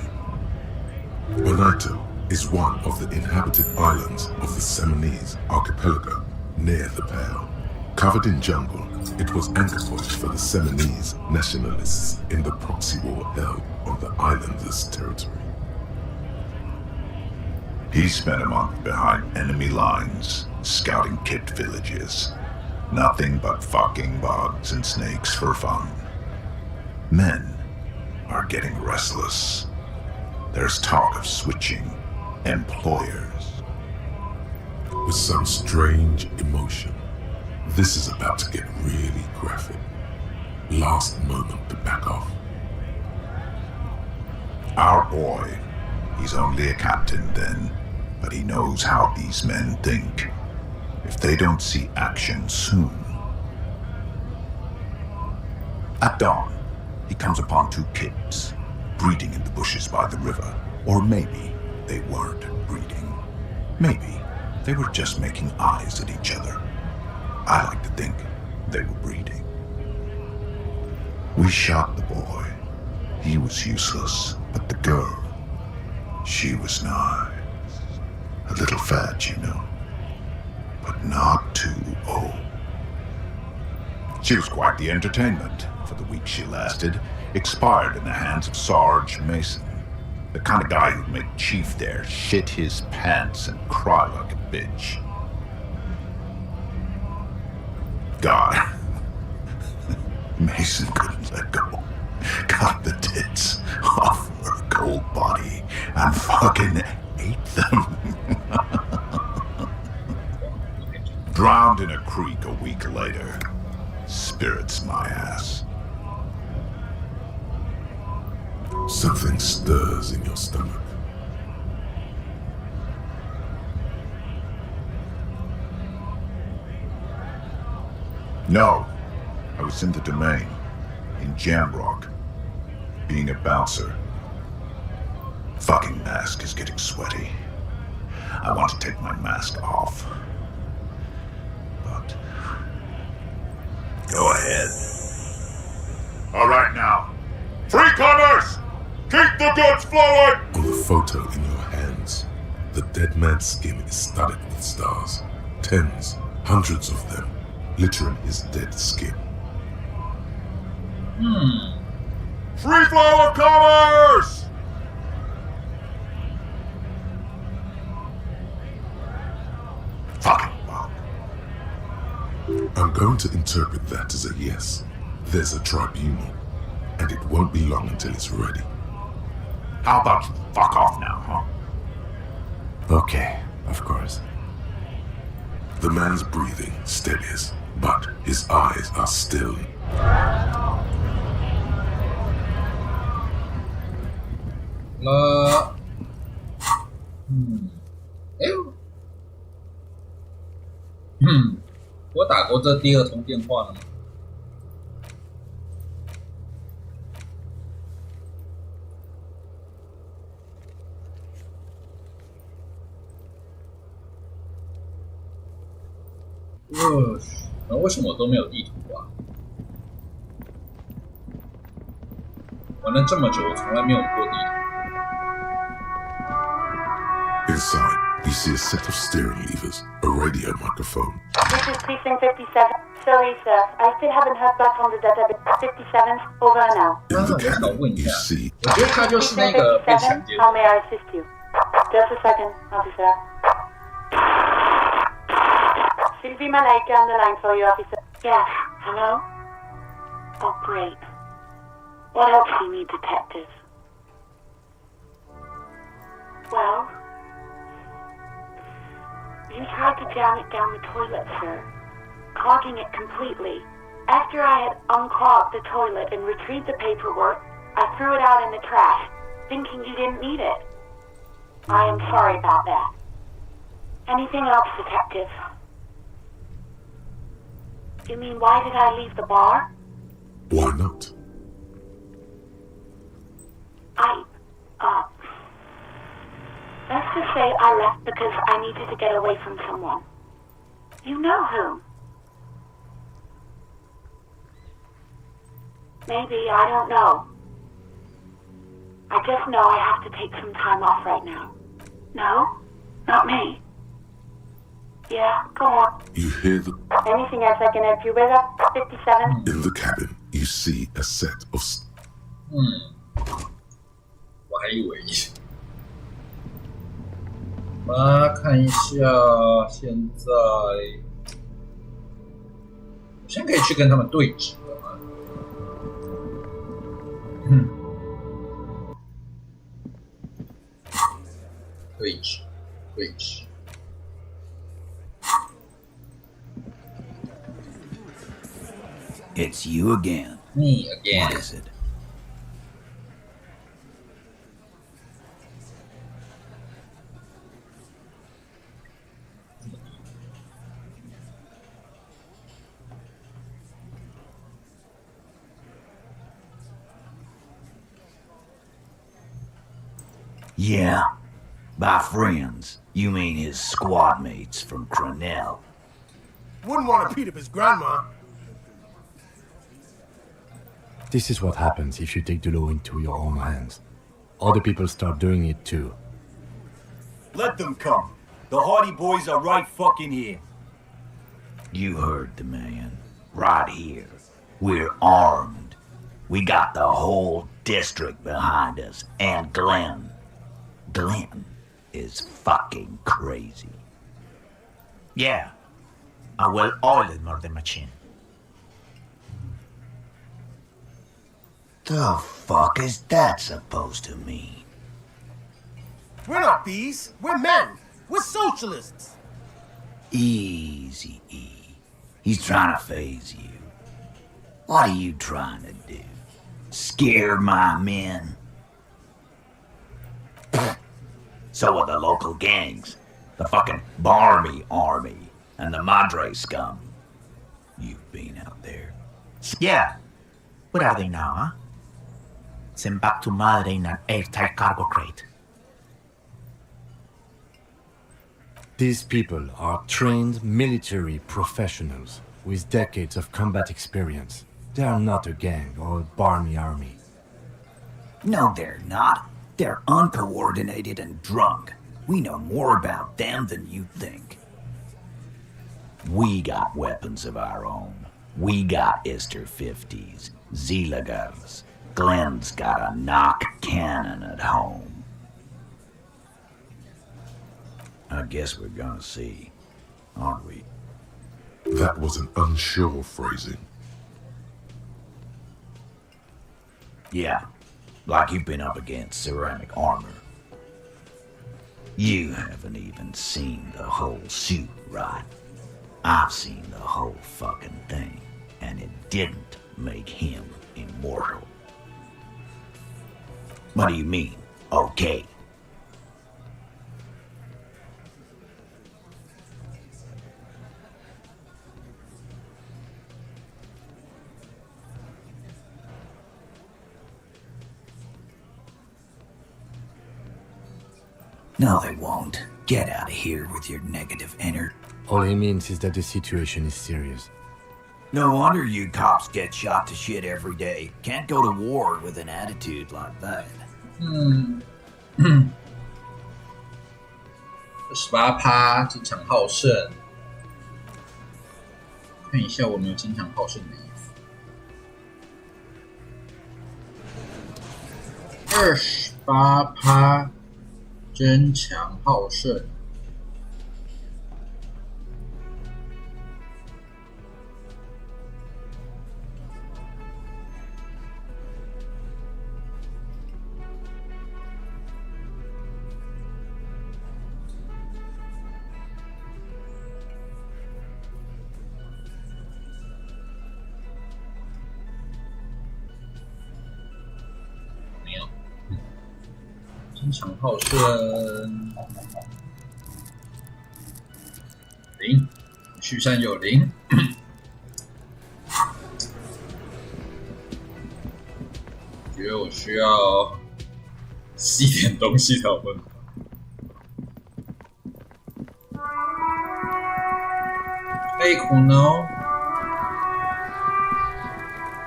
Benato is one of the inhabited islands of the Seminese archipelago near the Pale. Covered in jungle, it was anchor point for the Seminese nationalists in the proxy war held on the islanders' territory. He spent a month behind enemy lines, scouting kipped villages. Nothing but fucking bugs and snakes for fun. Men are getting restless. There's talk of switching employers. With some strange emotion, this is about to get really graphic. Last moment to back off. Our boy, he's only a captain then, but he knows how these men think. If they don't see action soon. At dawn, he comes upon two kids, breeding in the bushes by the river, or maybe they weren't breeding. Maybe they were just making eyes at each other. I like to think they were breeding. We shot the boy. He was useless, but the girl, she was nice. A little fat, you know, but not too old. She was quite the entertainment for the week she lasted. Expired in the hands of Sarge Mason, the kind of guy who'd make Chief there shit his pants and cry like a bitch. God, Mason couldn't let go. Got the tits off her cold body and fucking ate them. Drowned in a creek a week later. Spirits my ass. Something stirs in your stomach. No, I was in the domain, in Jamrock, being a bouncer. Fucking mask is getting sweaty. I want to take my mask off. But... go ahead. All right now. Free commerce! Keep the goods flowing! On the photo in your hands, the dead man's skin is studded with stars. Tens, hundreds of them, littering his dead skin. Free flow of commerce! Fucking Bob. I'm going to interpret that as a yes. There's a tribunal, and it won't be long until it's ready. How about you fuck off now, huh? Okay, of course. The man's breathing steadies, but his eyes are still.我打过这第二通电话了吗？那为什么我都没有地图啊？玩了这么久，我从来没有过地图。Inside, you see a set of steering levers, a radio microphone. This is Precinct 57. Sorry, sir. I still haven't heard back from the database. 57, over and out. In the cabin, you see. 我觉得他就是那个被抢劫的。 How may I assist you? Just a second, officer. Sylvie Malaika on the line for you, officer. Yes, hello? Oh, great. What else do you need, detective? Well, you tried to jam it down the toilet, sir, clogging it completely. After I had unclogged the toilet and retrieved the paperwork, I threw it out in the trash, thinking you didn't need it. I am sorry about that. Anything else, detective? You mean, why did I leave the bar? Why not? Let's just say I left because I needed to get away from someone. You know who? Maybe, I don't know. I just know I have to take some time off right now. No? Not me. Yeah, go on. You hear the... Anything else I can help you with? 57? In the cabin, you see a set of... 我还以为看一下，现在我现在可以去跟他们对峙了吗？对峙。It's you again. Me again. What is it? Yeah. By friends, you mean his squad mates from Cronell. Wouldn't want to beat up his grandma. This is what happens if you take the law into your own hands. Other people start doing it too. Let them come. The Hardy Boys are right fucking here. You heard the man. Right here. We're armed. We got the whole district behind us. And Glenn. Glenn is fucking crazy. Yeah. A well-oiled murder machine. The fuck is that supposed to mean? We're not bees. We're men. We're socialists. Easy, E. He's trying to phase you. What are you trying to do? Scare my men? So are the local gangs. The fucking Barmy Army and the Madre scum. You've been out there. Yeah. Where are they now, huh? Sent back to Madre in an airtight cargo crate. These people are trained military professionals with decades of combat experience. They are not a gang or a Barmy army. No, they're not. They're uncoordinated and drunk. We know more about them than you think. We got weapons of our own. We got Ister 50s, Zilagavs. Glenn's got a knock cannon at home. I guess we're gonna see, aren't we? That was an unsure phrasing. Yeah, like you've been up against ceramic armor. You haven't even seen the whole suit, right? I've seen the whole fucking thing, and it didn't make him immortal. What do you mean, okay? No, they won't. Get out of here with your negative energy. All he means is that the situation is serious. No wonder you cops get shot to shit every day. Can't go to war with an attitude like that. 28%经常好胜，看一下我们有经常好胜的衣服。28%争强好胜。经常好胜0，续山有0。觉得我需要吸点东西才有办法。Hey Kuno.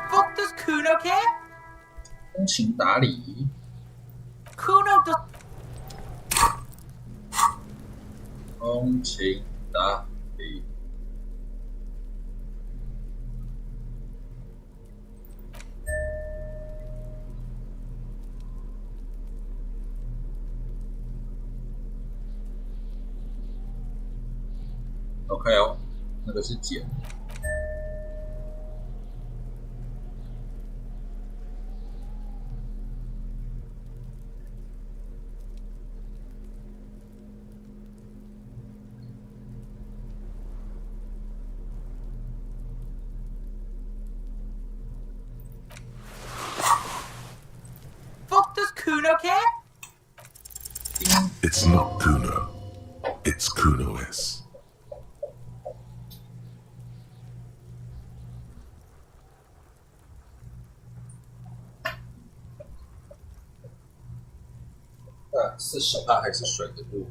Fuck does Kuno care? 通情达理。Kuno does. 通情达理。OK 哦，那个是减。Kuno care? It's not Kuno. It's Kuno-S. 啊，是手帕还是水的路？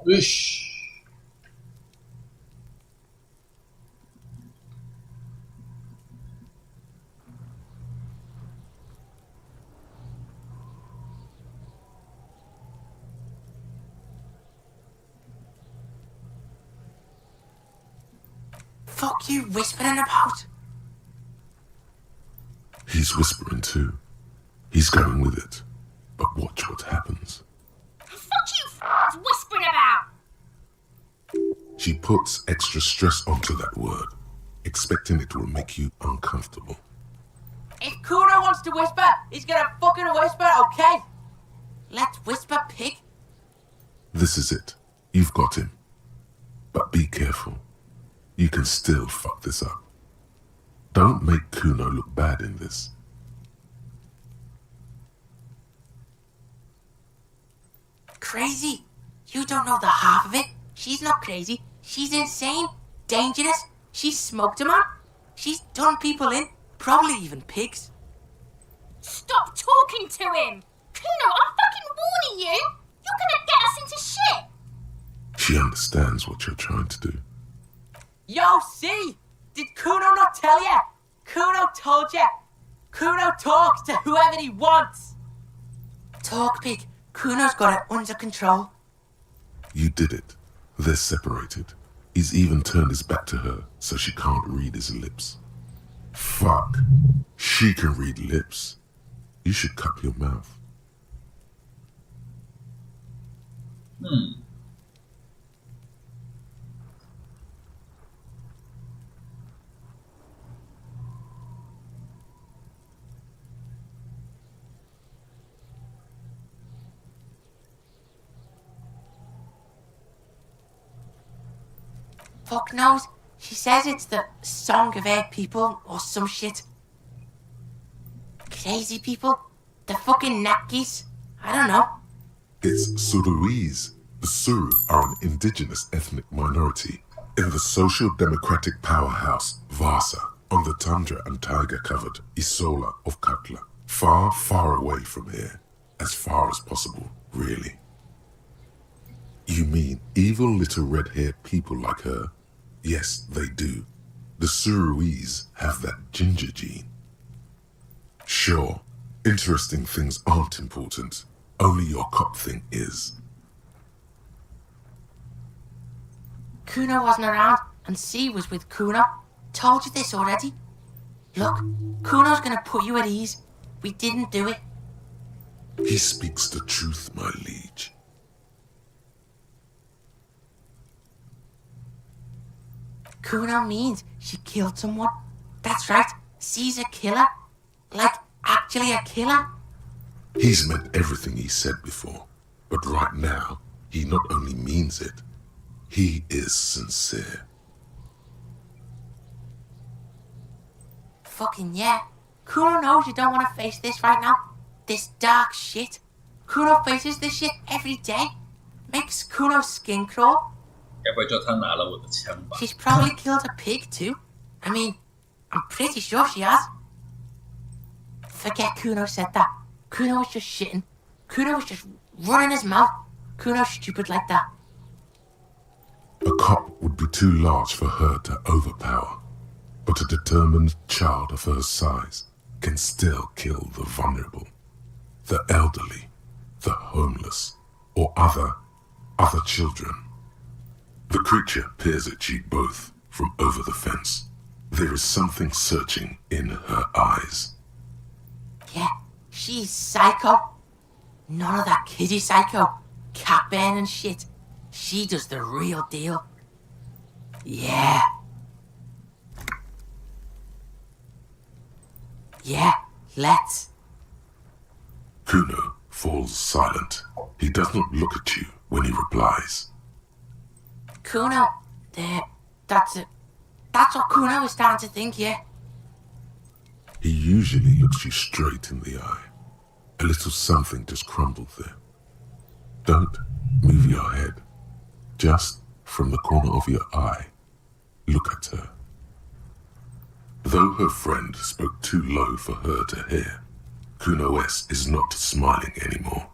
嘘。Fuck you whispering about? He's whispering too. He's going with it. But watch what happens. Fuck you whispering about! She puts extra stress onto that word, expecting it will make you uncomfortable. If Kuno wants to whisper, he's gonna fucking whisper, okay? Let's whisper, pig. This is it. You've got him. But be careful. You can still fuck this up. Don't make Kuno look bad in this. Crazy? You don't know the half of it. She's not crazy. She's insane, dangerous. She's smoked him on. She's done people in, probably even pigs. Stop talking to him! Kuno, I'm fucking warning you! You're gonna get us into shit! She understands what you're trying to do. Yo, see? Did Kuno not tell you? Kuno told you. Kuno talks to whoever he wants. Talk, pig. Kuno's got it under control. You did it. They're separated. He's even turned his back to her, so she can't read his lips. Fuck. She can read lips. You should cup your mouth. Fuck knows. She says it's the song of her people or some shit. Crazy people? The fucking Nakis? I don't know. It's Suruese. The Suru are an indigenous ethnic minority in the social democratic powerhouse Vasa on the tundra and tiger-covered Isola of Katla. Far, far away from here. As far as possible, really. You mean evil little red-haired people like her? Yes, they do. The Suruese have that ginger gene. Sure, interesting things aren't important. Only your cop thing is. Kuno wasn't around, and C was with Kuno. Told you this already. Look, Kuno's gonna put you at ease. We didn't do it. He speaks the truth, my liege. Kuno means she killed someone. That's right, C's a killer. Like, actually a killer. He's meant everything he said before, but right now, he not only means it, he is sincere. Fucking yeah. Kuno knows you don't want to face this right now. This dark shit. Kuno faces this shit every day. Makes Kuno's skin crawl. She's probably killed a pig too. I mean, I'm pretty sure she has. Forget Kuno said that. Kuno was just shitting. Kuno was just running his mouth. Kuno's stupid like that. A cop would be too large for her to overpower, but a determined child of her size can still kill the vulnerable, the elderly, the homeless, or other children. The creature peers at you both from over the fence. There is something searching in her eyes. Yeah, she's psycho. None of that kiddie psycho, cat burning shit. She does the real deal. Yeah. Yeah, let's. Kuno falls silent. He does not look at you when he replies. Kuno, that's it. That's what Kuno was starting to think, yeah. He usually looks you straight in the eye. A little something just crumbled there. Don't move your head. Just from the corner of your eye, look at her. Though her friend spoke too low for her to hear, Kuno S is not smiling anymore.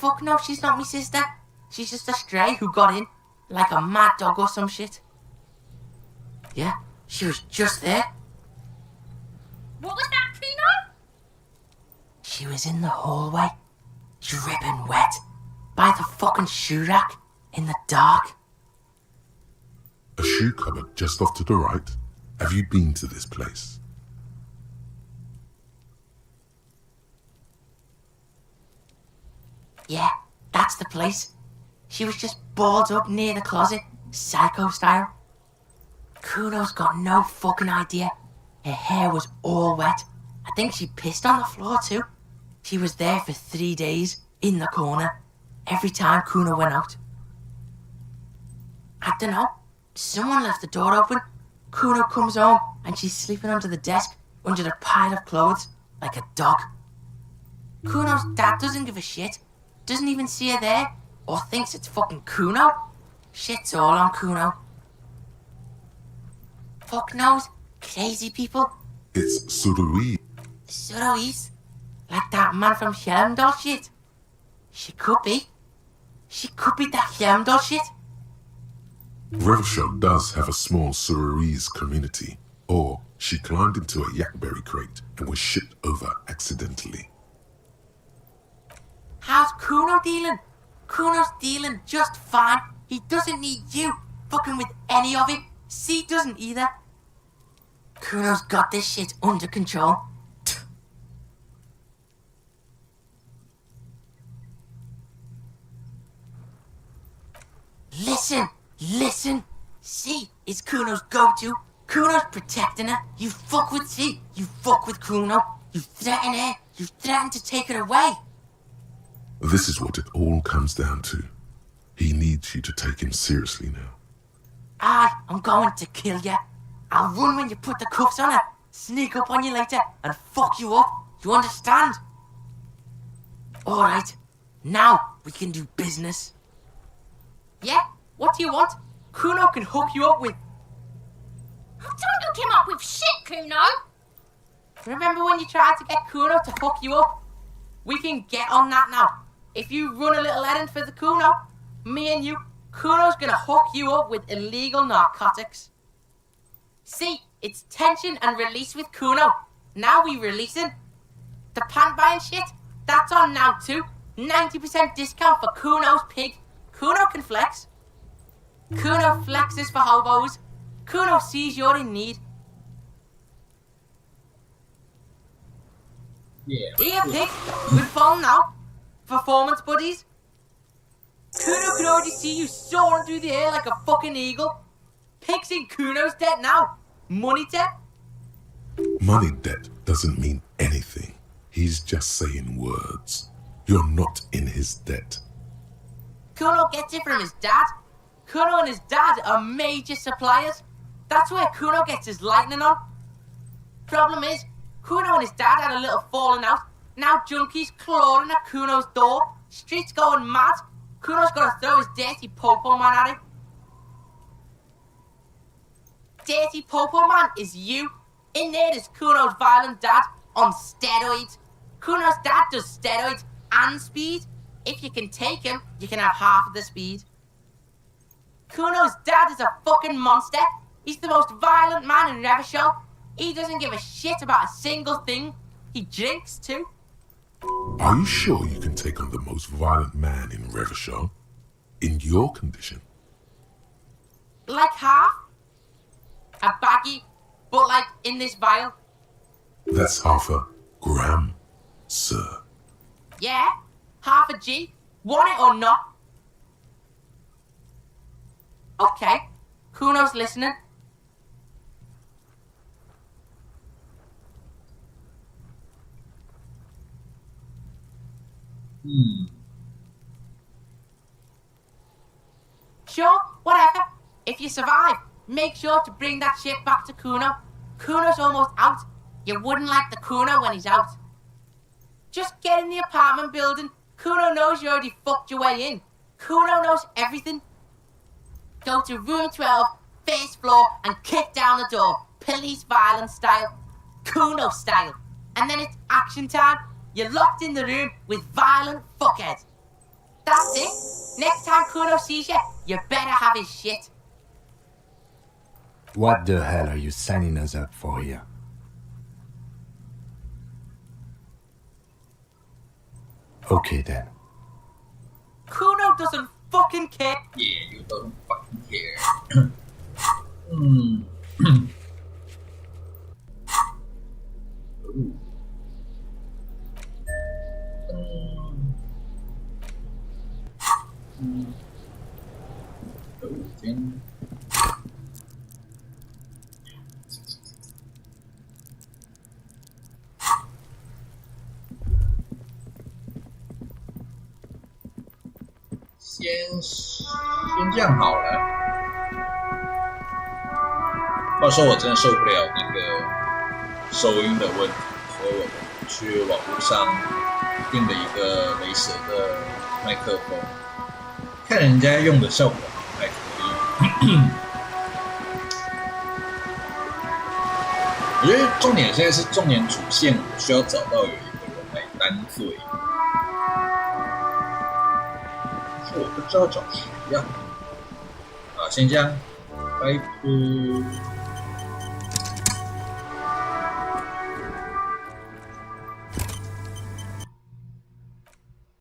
fuck no, she's not me sister. She's just a stray who got in, like a mad dog or some shit. Yeah, she was just there. What was that, Kuno? She was in the hallway, dripping wet, by the fucking shoe rack, in the dark. A shoe cupboard just off to the right? Have you been to this place? Yeah, that's the place. She was just balled up near the closet, psycho style. Kuno's got no fucking idea. Her hair was all wet. I think she pissed on the floor too. She was there for 3 days, in the corner, every time Kuno went out. I don't know. Someone left the door open. Kuno comes home and she's sleeping under the desk, under a pile of clothes, like a dog. Kuno's dad doesn't give a shit. Doesn't even see her there, or thinks it's fucking Kuno. Shit's all on Kuno. Fuck knows. Crazy people. It's Surui. Suruis. Like that man from Helmdall shit. She could be. She could be that Helmdall shit. Revachol does have a small Surui's community, or she climbed into a yakberry crate and was shipped over accidentally. How's Kuno dealing? Kuno's dealing just fine. He doesn't need you fucking with any of it. C doesn't either. Kuno's got this shit under control. Listen. C is Kuno's go-to. Kuno's protecting her. You fuck with C, you fuck with Kuno. You threaten her, you threaten to take her away. This is what it all comes down to. He needs you to take him seriously now. I'm going to kill you. I'll run when you put the cuffs on her, sneak up on you later, and fuck you up. You understand? Alright, now we can do business. Yeah? What do you want? Kuno can hook you up with... Don't hook him up with shit, Kuno! Remember when you tried to get Kuno to hook you up? We can get on that now. If you run a little errand for the Kuno, me and you, Kuno's gonna hook you up with illegal narcotics. See, it's tension and release with Kuno. Now we releasing. The pant buying shit, that's on now too. 90% discount for Kuno's pig. Kuno can flex. Kuno flexes for hobos. Kuno sees you're in need. Yeah. Here, pig, with phone now. Performance buddies. Kuno can already see you soaring through the air like a fucking eagle. Pig's in Kuno's debt now. Money debt? Money debt doesn't mean anything. He's just saying words. You're not in his debt. Kuno gets it from his dad. Kuno and his dad are major suppliers. That's where Kuno gets his lightning on. Problem is, Kuno and his dad had a little falling out. Now junkies clawing at Kuno's door. Streets going mad. Kuno's gotta throw his dirty popo man at it. Dirty popo man is you. In there is Kuno's violent dad on steroids. Kuno's dad does steroids and speed. If you can take him, you can have half of the speed. Kuno's dad is a fucking monster. He's the most violent man in Revachol. He doesn't give a shit about a single thing. He drinks too. Are you sure you can take on the most violent man in Revachol? In your condition? Like half. A baggie, but like in this vial. That's half a gram, sir. Yeah, half a G. Want it or not? Okay, Kuno's listening. Sure, whatever. If you survive, make sure to bring that shit back to Kuno. Kuno's almost out. You wouldn't like the Kuno when he's out. Just get in the apartment building. Kuno knows you already fucked your way in. Kuno knows everything. Go to room 12, first floor, and kick down the door. Police violence style. Kuno style. And then it's action time. You're locked in the room with violent fuckheads. That's it. Next time Kuno sees you, you better have his shit. What the hell are you signing us up for here? Okay then. Kuno doesn't fucking care. Yeah, you don't fucking care.先这样好了。话说我真的受不了那个收音的问题，所以我去网络上订了一个雷蛇的麦克风，看人家用的效果还可以。我觉得重点现在是重点主线，我需要找到有一个人来担罪。我不知道找谁呀。先这样，拜拜。